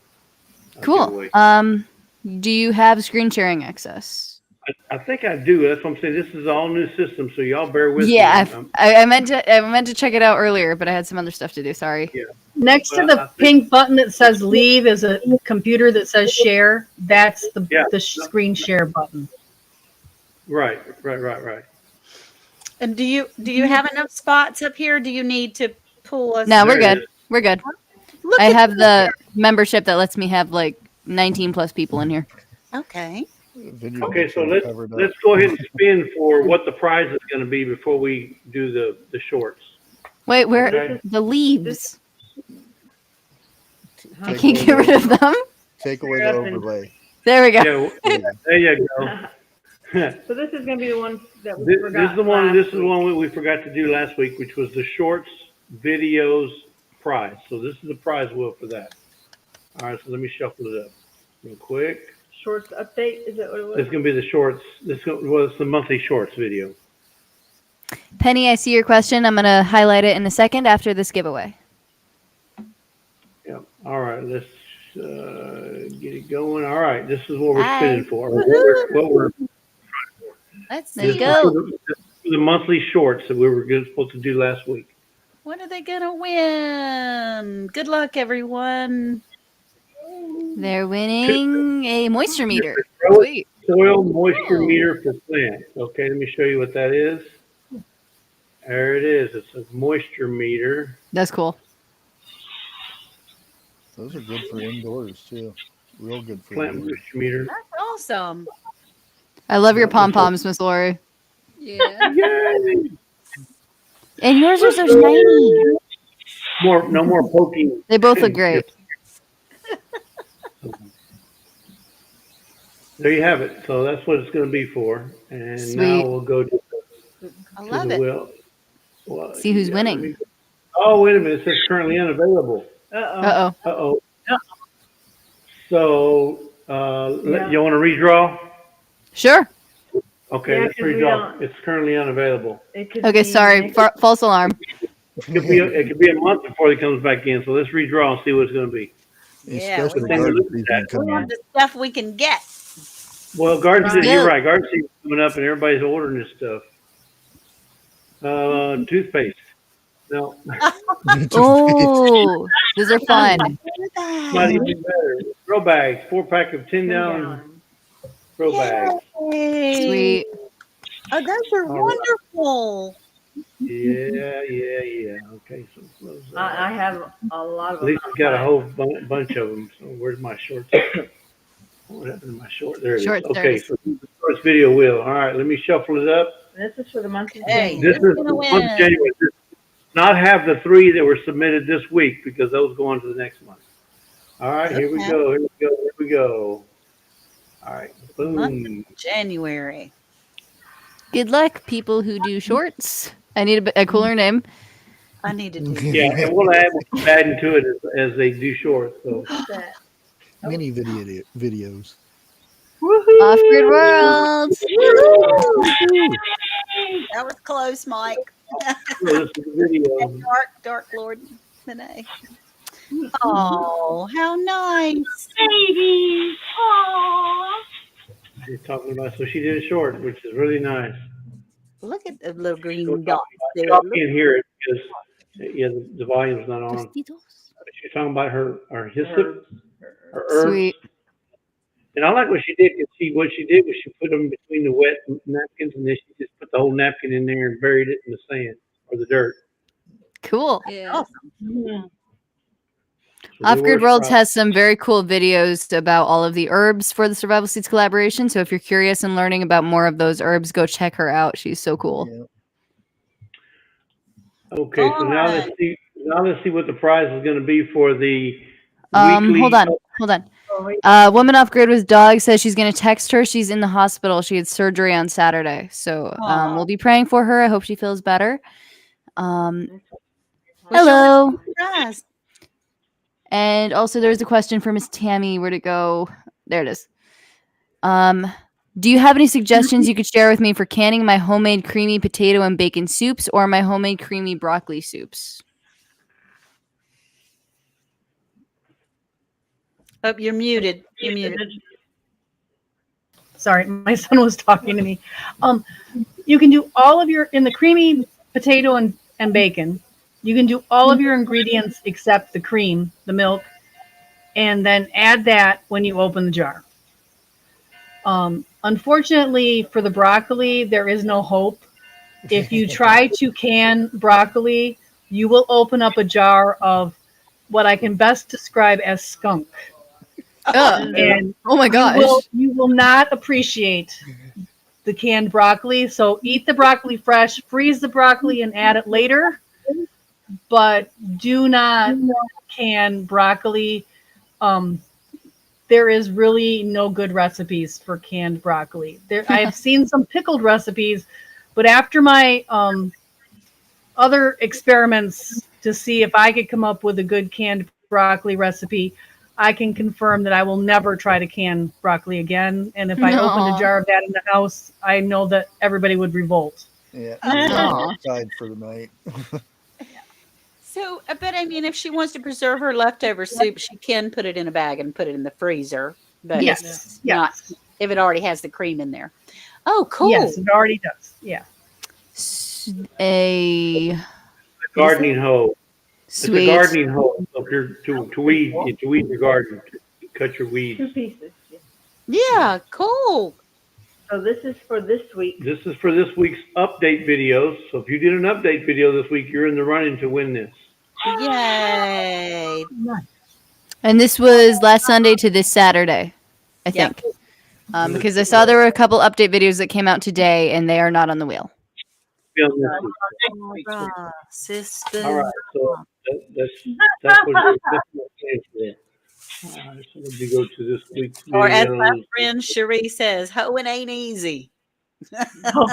Cool.
giveaway.
Do you have screen sharing access?
I think I do. That's what I'm saying. This is all new system, so y'all bear with me.
Yeah, I meant to check it out earlier, but I had some other stuff to do. Sorry.
Yeah.
Next to
Well,
the pink button that says leave is a computer that says share. That's the screen share button.
Right.
And do you have enough spots up here? Do you need to pull us?
No, we're
There it
good.
is.
We're good.
Look
I
at
have the membership that lets me have like 19 plus people in here.
Okay.
Video
Okay, so
gets covered up.
let's go ahead and spin for what the prize is going to be before we do the shorts.
Wait, where
Okay.
the leaves? I
Take
can't
away
get rid of them.
Take away the overlay.
There we go.
Yeah, there you go.
So this is going to be the one that we
This
forgot.
is the one.
last
This is the
week.
one we forgot to do last week, which was the shorts videos prize. So this is the prize wheel for that. All right, so let me shuffle it up real quick.
Shorts update, is that what it was?
It's going to be the shorts. This was the monthly shorts video.
Penny, I see your question. I'm going to highlight it in a second after this giveaway.
Yeah. All right, let's get it going. All right, this is what we're
Hi.
spinning for. What we're
Let's
this
go.
is the monthly shorts that we were supposed to do last week.
What are they gonna win? Good luck, everyone.
They're winning a moisture meter.
Soil-
Sweet.
Soil moisture meter for plants. Okay, let me show you what that is. There it is. It's a moisture meter.
That's cool.
Those are good for indoors too. Real good for
Plant
indoors.
moisture meter.
That's awesome.
I love your pom poms, Miss Lorrie.
Yeah.
Yay!
And yours are so shiny.
No more poking.
They both look great.
There you have it. So that's what it's going to be for. And
Sweet.
now we'll go to
I love
the
it.
wheel. Well,
See who's
yeah,
winning.
let me- Oh, wait a minute. It says currently unavailable.
Uh-oh.
Uh-oh.
Uh-oh. So, you want to redraw?
Sure.
Okay,
Yeah,
let's
'cause we
redraw.
don't-
It's currently unavailable.
It could
Okay,
be
sorry.
next-
False alarm.
It could be a month before it comes back in. So let's redraw and see what it's going to be.
Yeah,
Especially
we
garden
want-
season
We
coming
want
in.
the stuff we can get.
Well, garden season,
Right.
you're right. Garden season's coming up and everybody's ordering this stuff. Toothpaste. No,
Oh, those are fun.
not even better. Throw bags. 4-pack of 10-gallon throw bags.
Yay.
Sweet.
Oh, those are
All right.
wonderful.
Yeah. Okay, so close that.
I have a lot of
At
them.
least I've got a whole bunch of them. So where's my shorts? What happened to my short? There it is.
Shorts, there
Okay,
it is.
so the first video wheel. All right, let me shuffle it up.
This is for the month of
Hey.
January.
This
Who's
is
gonna
the
win?
month of January. This does not have the 3 that were submitted this week because those go on to the next month. All right, here we
Okay.
go. Here we go. All right, boom.
January.
Good luck, people who do shorts. I need a cooler name.
I need to do
Yeah, and we'll add into it as they do shorts. So
That.
Mini videos.
Off-grid world.
That was close, Mike.
this is the video.
Dark Lord today. Oh, how nice.
Baby. Aww.
She's talking about, so she did a short, which is really nice.
Look at the little
So
green dots there.
y'all can't hear it because the volume's not on.
Tostitos.
She's talking about her hyssop, her herbs.
Sweet.
And I like what she did. 'Cause what she did was she put them between the wet napkins, and then she just put the whole napkin in there and buried it in the sand or the dirt.
Cool.
Yeah.
So
Off-Grid
they
Worlds
were
has some very cool videos about all of the herbs for the Survival Seeds collaboration. So if you're curious and learning about more of those herbs, go check her out. She's so cool.
Yeah.
Okay, so now let's see. Now let's see what the prize is going to be for the weekly.
Hold on. Woman Off Grid with Dog says she's going to text her. She's in the hospital. She had surgery on Saturday. So we'll be praying for her. I hope she feels better. Hello.
Surprise.
And also there's a question for Miss Tammy. Where'd it go? There it is. Do you have any suggestions you could share with me for canning my homemade creamy potato and bacon soups or my homemade creamy broccoli soups?
Oh, you're muted. You're muted.
Sorry, my son was talking to me. You can do all of your, in the creamy potato and bacon, you can do all of your ingredients except the cream, the milk, and then add that when you open the jar. Unfortunately for the broccoli, there is no hope. If you try to can broccoli, you will open up a jar of what I can best describe as skunk. And
oh my gosh.
you will not appreciate the canned broccoli. So eat the broccoli fresh, freeze the broccoli and add it later, but do not can broccoli. There is really no good recipes for canned broccoli. I've seen some pickled recipes, but after my other experiments to see if I could come up with a good canned broccoli recipe, I can confirm that I will never try to can broccoli again. And if I opened a jar of that in the house, I know that everybody would revolt.
Yeah,
Aw.
outside for the night.
So, but I mean, if she wants to preserve her leftover soup, she can put it in a bag and put it in the freezer. But
Yes.
not if it already has the cream in there. Oh, cool.
Yes, it already does. Yeah.
A
Gardening hoe. It's a
sweet.
gardening hoe. So if you're to weed your garden, to cut your weeds.
2 pieces. Yeah.
Yeah, cool.
So this is for this week.
This is for this week's update videos. So if you did an update video this week, you're in the running to win this.
Yay.
And this was last Sunday to this Saturday, I think. Because I saw there were a couple update videos that came out today, and they are not on the wheel.
Be on this week.
Sister.
All right, so that's what it is. All right, so let me go to this week's
Or as my
video.
friend Cherie says, hoeing ain't easy.
All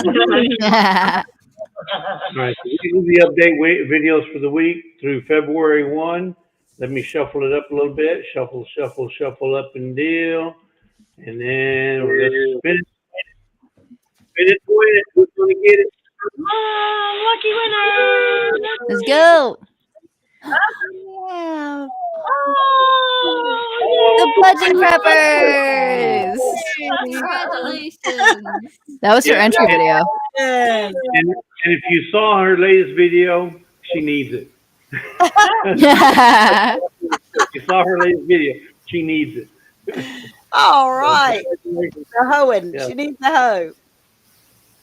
right, so these are the update videos for the week through February 1. Let me shuffle it up a little bit. Shuffle up and deal. And then let's spin it. Spin it to win it. Who's going to get it?
Lucky winner!
Let's go.
Yeah.
The Budget Preppers.
Congratulations.
That was her entry video.
Yeah.
And if you saw her latest video, she needs it. If you saw her latest video, she needs it.
All right. The hoeing.
Yeah.
She needs the hoe.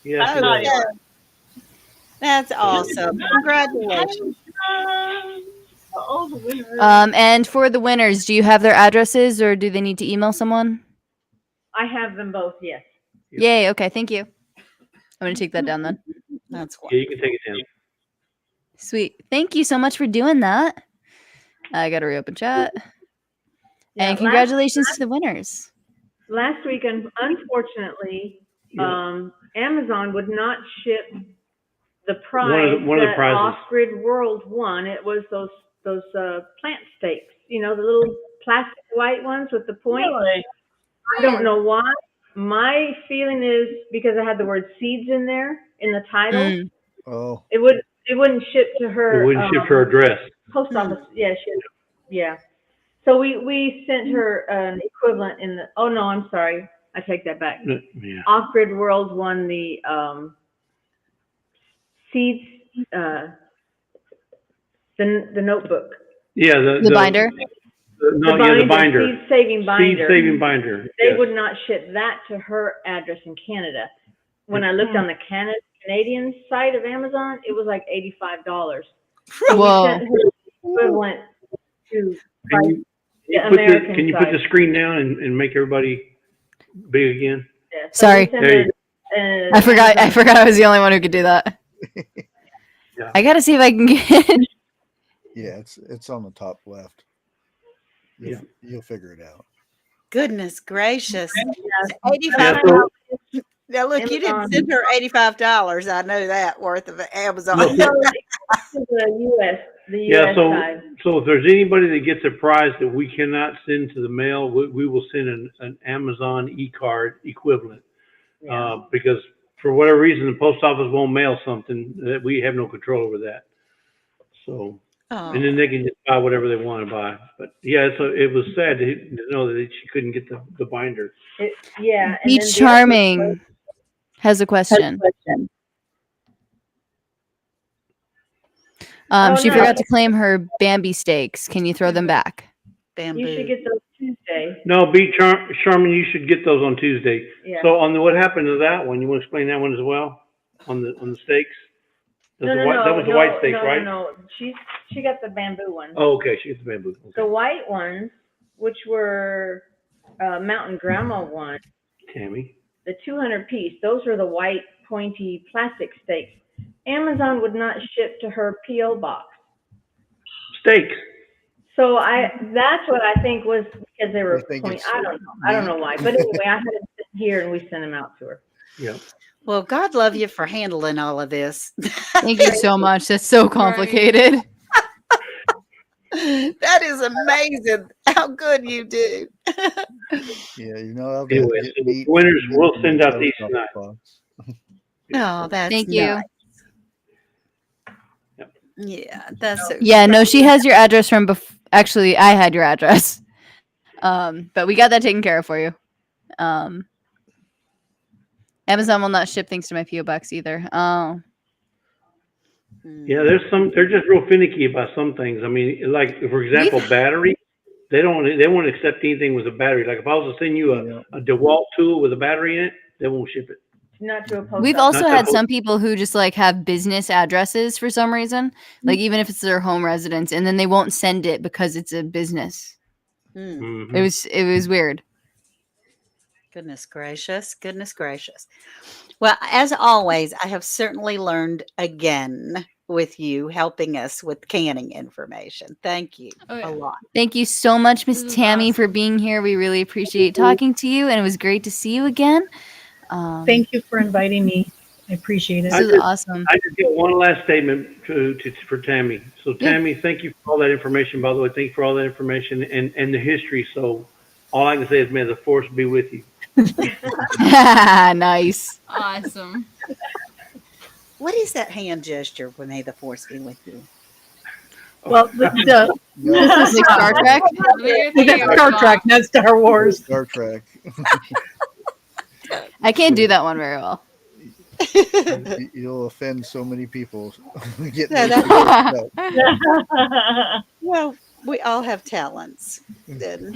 Yes,
Oh,
it is.
yeah. That's awesome. Congratulations.
And for the winners, do you have their addresses or do they need to email someone?
I have them both, yes.
Yay. Okay. Thank you. I'm going to take that down then.
That's
Yeah, you can take it down.
Sweet. Thank you so much for doing that. I got to reopen chat.
Yeah,
And congratulations to the winners.
Last week, unfortunately, Amazon would not ship the prize
One of the
that
prizes.
Off-Grid World won. It was those plant stakes, the little plastic white ones with the point.
Really?
I don't know why. My feeling is because I had the word seeds in there in the title,
Mm.
Oh,
it wouldn't ship to her.
It wouldn't ship her address.
Post office. Yeah. So we sent her an equivalent in the. Oh no, I'm sorry. I take that back.
Yeah.
Off-Grid World won the seeds, the notebook.
Yeah,
The binder?
The binder.
Seed saving binder.
Seed saving binder.
They
yes.
would not ship that to her address in Canada. When I looked on the Canadian site of Amazon, it was like $85. So
Whoa.
we sent her equivalent to
Can you
the
put
American
can you put
site.
the screen down and make everybody big again?
Yeah, so
Sorry.
we sent
There
her,
I forgot I was the only one who could do that.
Yeah.
I got to see if I can get
yeah, it's on the top left. You'll figure it out.
Goodness gracious.
Yeah,
$85.
so-
Now look, you didn't
Amazon.
send her $85. I know that worth of Amazon.
No.
No, it's to the US side.
So if there's anybody that gets a prize that we cannot send to the mail, we will send an Amazon e-card equivalent. Because for whatever reason, the post office won't mail something that we have no control over that. So
Oh,
and then they can just buy whatever they want to buy. But yeah, so it was sad to know that she couldn't get the binder.
Yeah. And
Be
then the other
Charming has a question.
Oh,
She
no.
forgot to claim her Bambi steaks. Can you throw them back?
bamboo.
You should get those Tuesday.
No, Sharman, you should get those on Tuesday.
Yeah.
So what happened to that one? You want to explain that one as well? On the steaks? That was the white steaks, right?
No. She got the bamboo ones.
Oh, okay. She gets the bamboo. Okay.
The white ones, which were Mountain Grandma ones,
Tammy.
the 200 piece, those were the white pointy plastic steaks. Amazon would not ship to her P.O. box.
Steaks.
So that's what I think was because they were
You think
point.
it's
I don't know why, but anyway, I had it sit here and we sent them out to her.
Yeah.
Well, God love you for handling all of this.
Thank you so much. That's so complicated.
That is amazing how good you do.
Yeah, I'll
Anyway,
get
so the
meat
winners,
and
we'll
then
send out
toast
these
off
tonight.
the box.
Oh, that's
Thank you.
nice.
Yep.
Yeah, that's so
Yeah, no, she has your address from before. Actually, I had your address. But we got that taken care of for you. Amazon will not ship things to my P.O. box either. Oh.
Yeah, they're just real finicky about some things. I mean, like for example, battery. They won't accept anything with a battery. Like if I was to send you a DeWalt tool with a battery in it, they won't ship it.
Not to a post
We've
office.
also had some people who just like have business addresses for some reason, like even if it's their home residence, and then they won't send it because it's a business.
Mhm.
It was weird.
Goodness gracious. Goodness gracious. Well, as always, I have certainly learned again with you helping us with canning information. Thank you a lot.
Thank you so much, Miss
This is
Tammy,
awesome.
for being here. We really appreciate talking to you, and it was great to see you again.
Thank you for inviting me. I appreciate it.
This is awesome.
I just get one last statement for Tammy. So Tammy, thank you for all that information. By the way, thank you for all that information and the history. So all I can say is may the force be with you.
Nice.
Awesome.
What is that hand gesture when may the force be with you?
Well, the
This is like Star Trek.
that's Star Trek, not Star Wars.
Star Trek.
I can't do that one very well.
You'll offend so many people. Getting
Yeah,
those
that-
figured out.
Well, we all have talents. Then.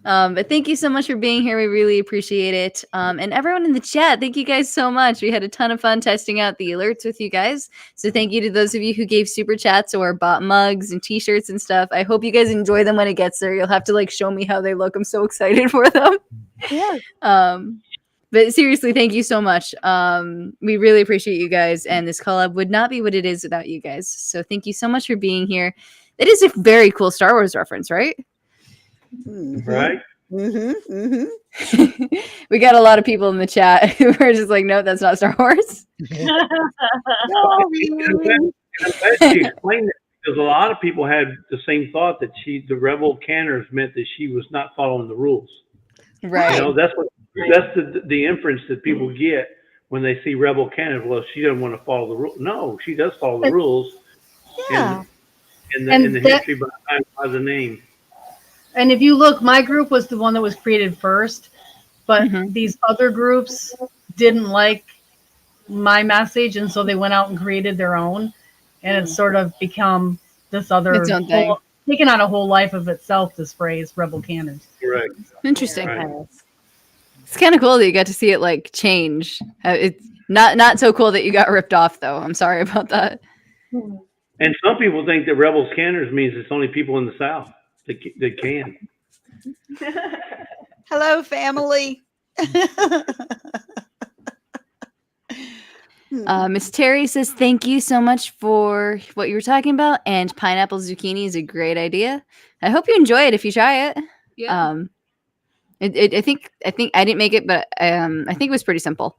But thank you so much for being here. We really appreciate it. And everyone in the chat, thank you guys so much. We had a ton of fun testing out the alerts with you guys. So thank you to those of you who gave super chats or bought mugs and t-shirts and stuff. I hope you guys enjoy them when it gets there. You'll have to like show me how they look. I'm so excited for them.
Yeah.
But seriously, thank you so much. We really appreciate you guys. And this collab would not be what it is without you guys. So thank you so much for being here. It is a very cool Star Wars reference, right?
Mm-hmm.
Right?
Mm-hmm. Mm-hmm.
We got a lot of people in the chat who are just like, no, that's not Star Wars.
And I'm glad she explained it because a lot of people had the same thought that the rebel canners meant that she was not following the rules.
Right.
You know, that's the inference that people get when they see rebel canners. Well, she doesn't want to follow the rules. No, she does follow the rules.
Yeah.
And the history behind the name.
And if you look, my group was the one that was created first, but
Mhm.
these other groups didn't like my message, and so they went out and created their own, and it's sort of become this other
Its own thing.
taken on a whole life of itself. This phrase, rebel cannons.
Correct.
Interesting.
Right.
It's kind of cool that you got to see it like change. It's not so cool that you got ripped off, though. I'm sorry about that.
And some people think that rebels canners means it's only people in the South that can.
Hello, family.
Miss Terry says, thank you so much for what you were talking about. And pineapple zucchini is a great idea. I hope you enjoy it if you try it.
Yeah.
I think I didn't make it, but I think it was pretty simple.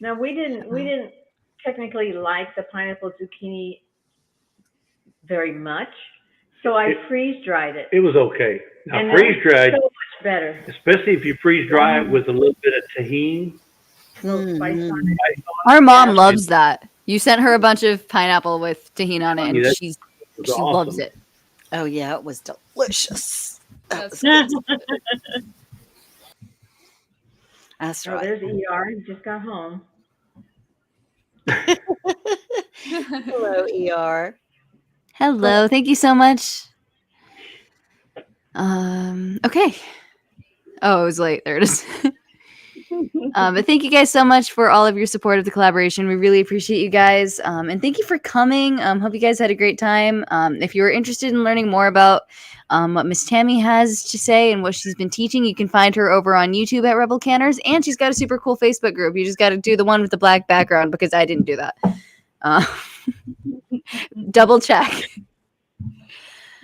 Now we didn't technically like the pineapple zucchini very much, so I freeze dried it.
It was okay. Now,
And
freeze dried,
so much better.
especially if you freeze dry it with a little bit of tahini.
Little spice on
Mhm.
it.
Our mom loves that. You sent her a bunch of pineapple with tahini on it,
I mean,
and
that
she
was
loves
awesome.
it.
Oh yeah, it was delicious. That was
That's
good. That's
Oh,
right.
there's ER. He just got home.
Hello, ER.
Hello, thank you so much. Okay. Oh, it was late. There it is. But thank you guys so much for all of your support of the collaboration. We really appreciate you guys. And thank you for coming. Hope you guys had a great time. If you are interested in learning more about what Miss Tammy has to say and what she's been teaching, you can find her over on YouTube at Rebel Canners. And she's got a super cool Facebook group. You just got to do the one with the black background because I didn't do that. Double check.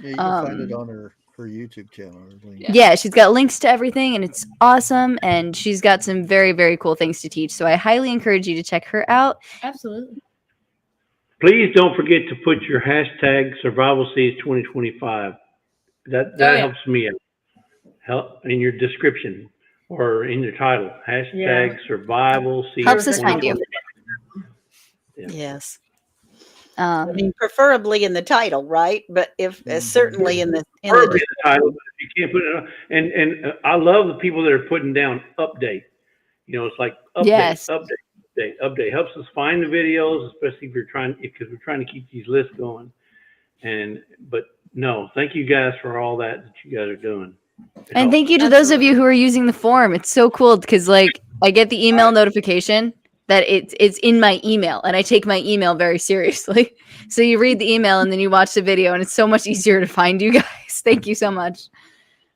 Yeah, you can find it on her YouTube channel.
Yeah, she's got links to everything and it's awesome. And she's got some very, very cool things to teach. So I highly encourage you to check her out.
Absolutely.
Please don't forget to put your hashtag Survival Seeds 2025. That helps me out. Help in your description or in your title. Hashtag Survival Seeds.
Helps us find you.
Yes.
I
mean, preferably in the title, right? But if certainly in the
title, but if you can't put it on, and I love the people that are putting down update. You know, it's like update helps us find the videos, especially if because we're trying to keep these lists going. But no, thank you guys for all that you guys are doing.
And thank you to those of you who are using the form. It's so cool because like I get the email notification that it's in my email and I take my email very seriously. So you read the email and then you watch the video and it's so much easier to find you guys. Thank you so much.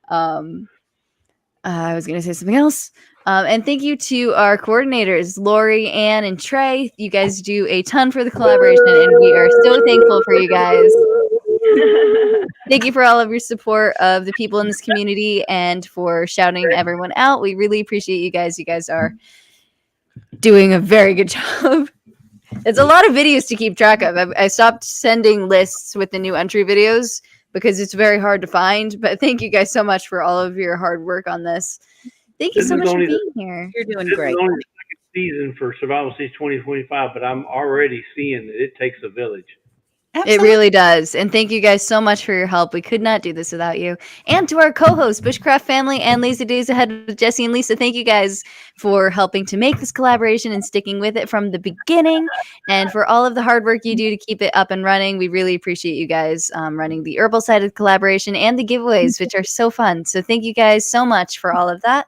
I was going to say something else. And thank you to our coordinators, Lorrie, Ann, and Trie. You guys do a ton for the collaboration and we are so thankful for you guys. Thank you for all of your support of the people in this community and for shouting everyone out. We really appreciate you guys. You guys are doing a very good job. It's a lot of videos to keep track of. I stopped sending lists with the new entry videos because it's very hard to find. But thank you guys so much for all of your hard work on this. Thank you so much for being here.
You're doing
This
great.
is only the second season for Survival Seeds 2025, but I'm already seeing that it takes a village.
It really does. And thank you guys so much for your help. We could not do this without you. And to our co-hosts, Bushcraft Family and Lazy Days Ahead with Jesse and Lisa, thank you guys for helping to make this collaboration and sticking with it from the beginning. And for all of the hard work you do to keep it up and running. We really appreciate you guys running the herbal side of the collaboration and the giveaways, which are so fun. So thank you guys so much for all of that.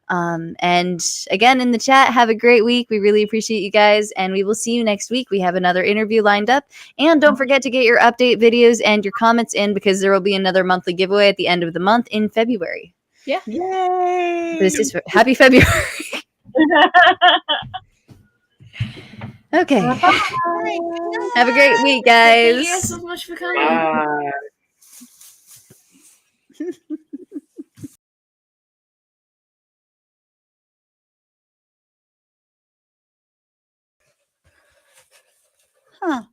And again, in the chat, have a great week. We really appreciate you guys, and we will see you next week. We have another interview lined up, and don't forget to get your update videos and your comments in because there will be another monthly giveaway at the end of the month in February.
Yeah.
Yay!
This is happy February. Okay. Have a great week, guys.
Thank you guys so much for coming.
Bye.
Huh.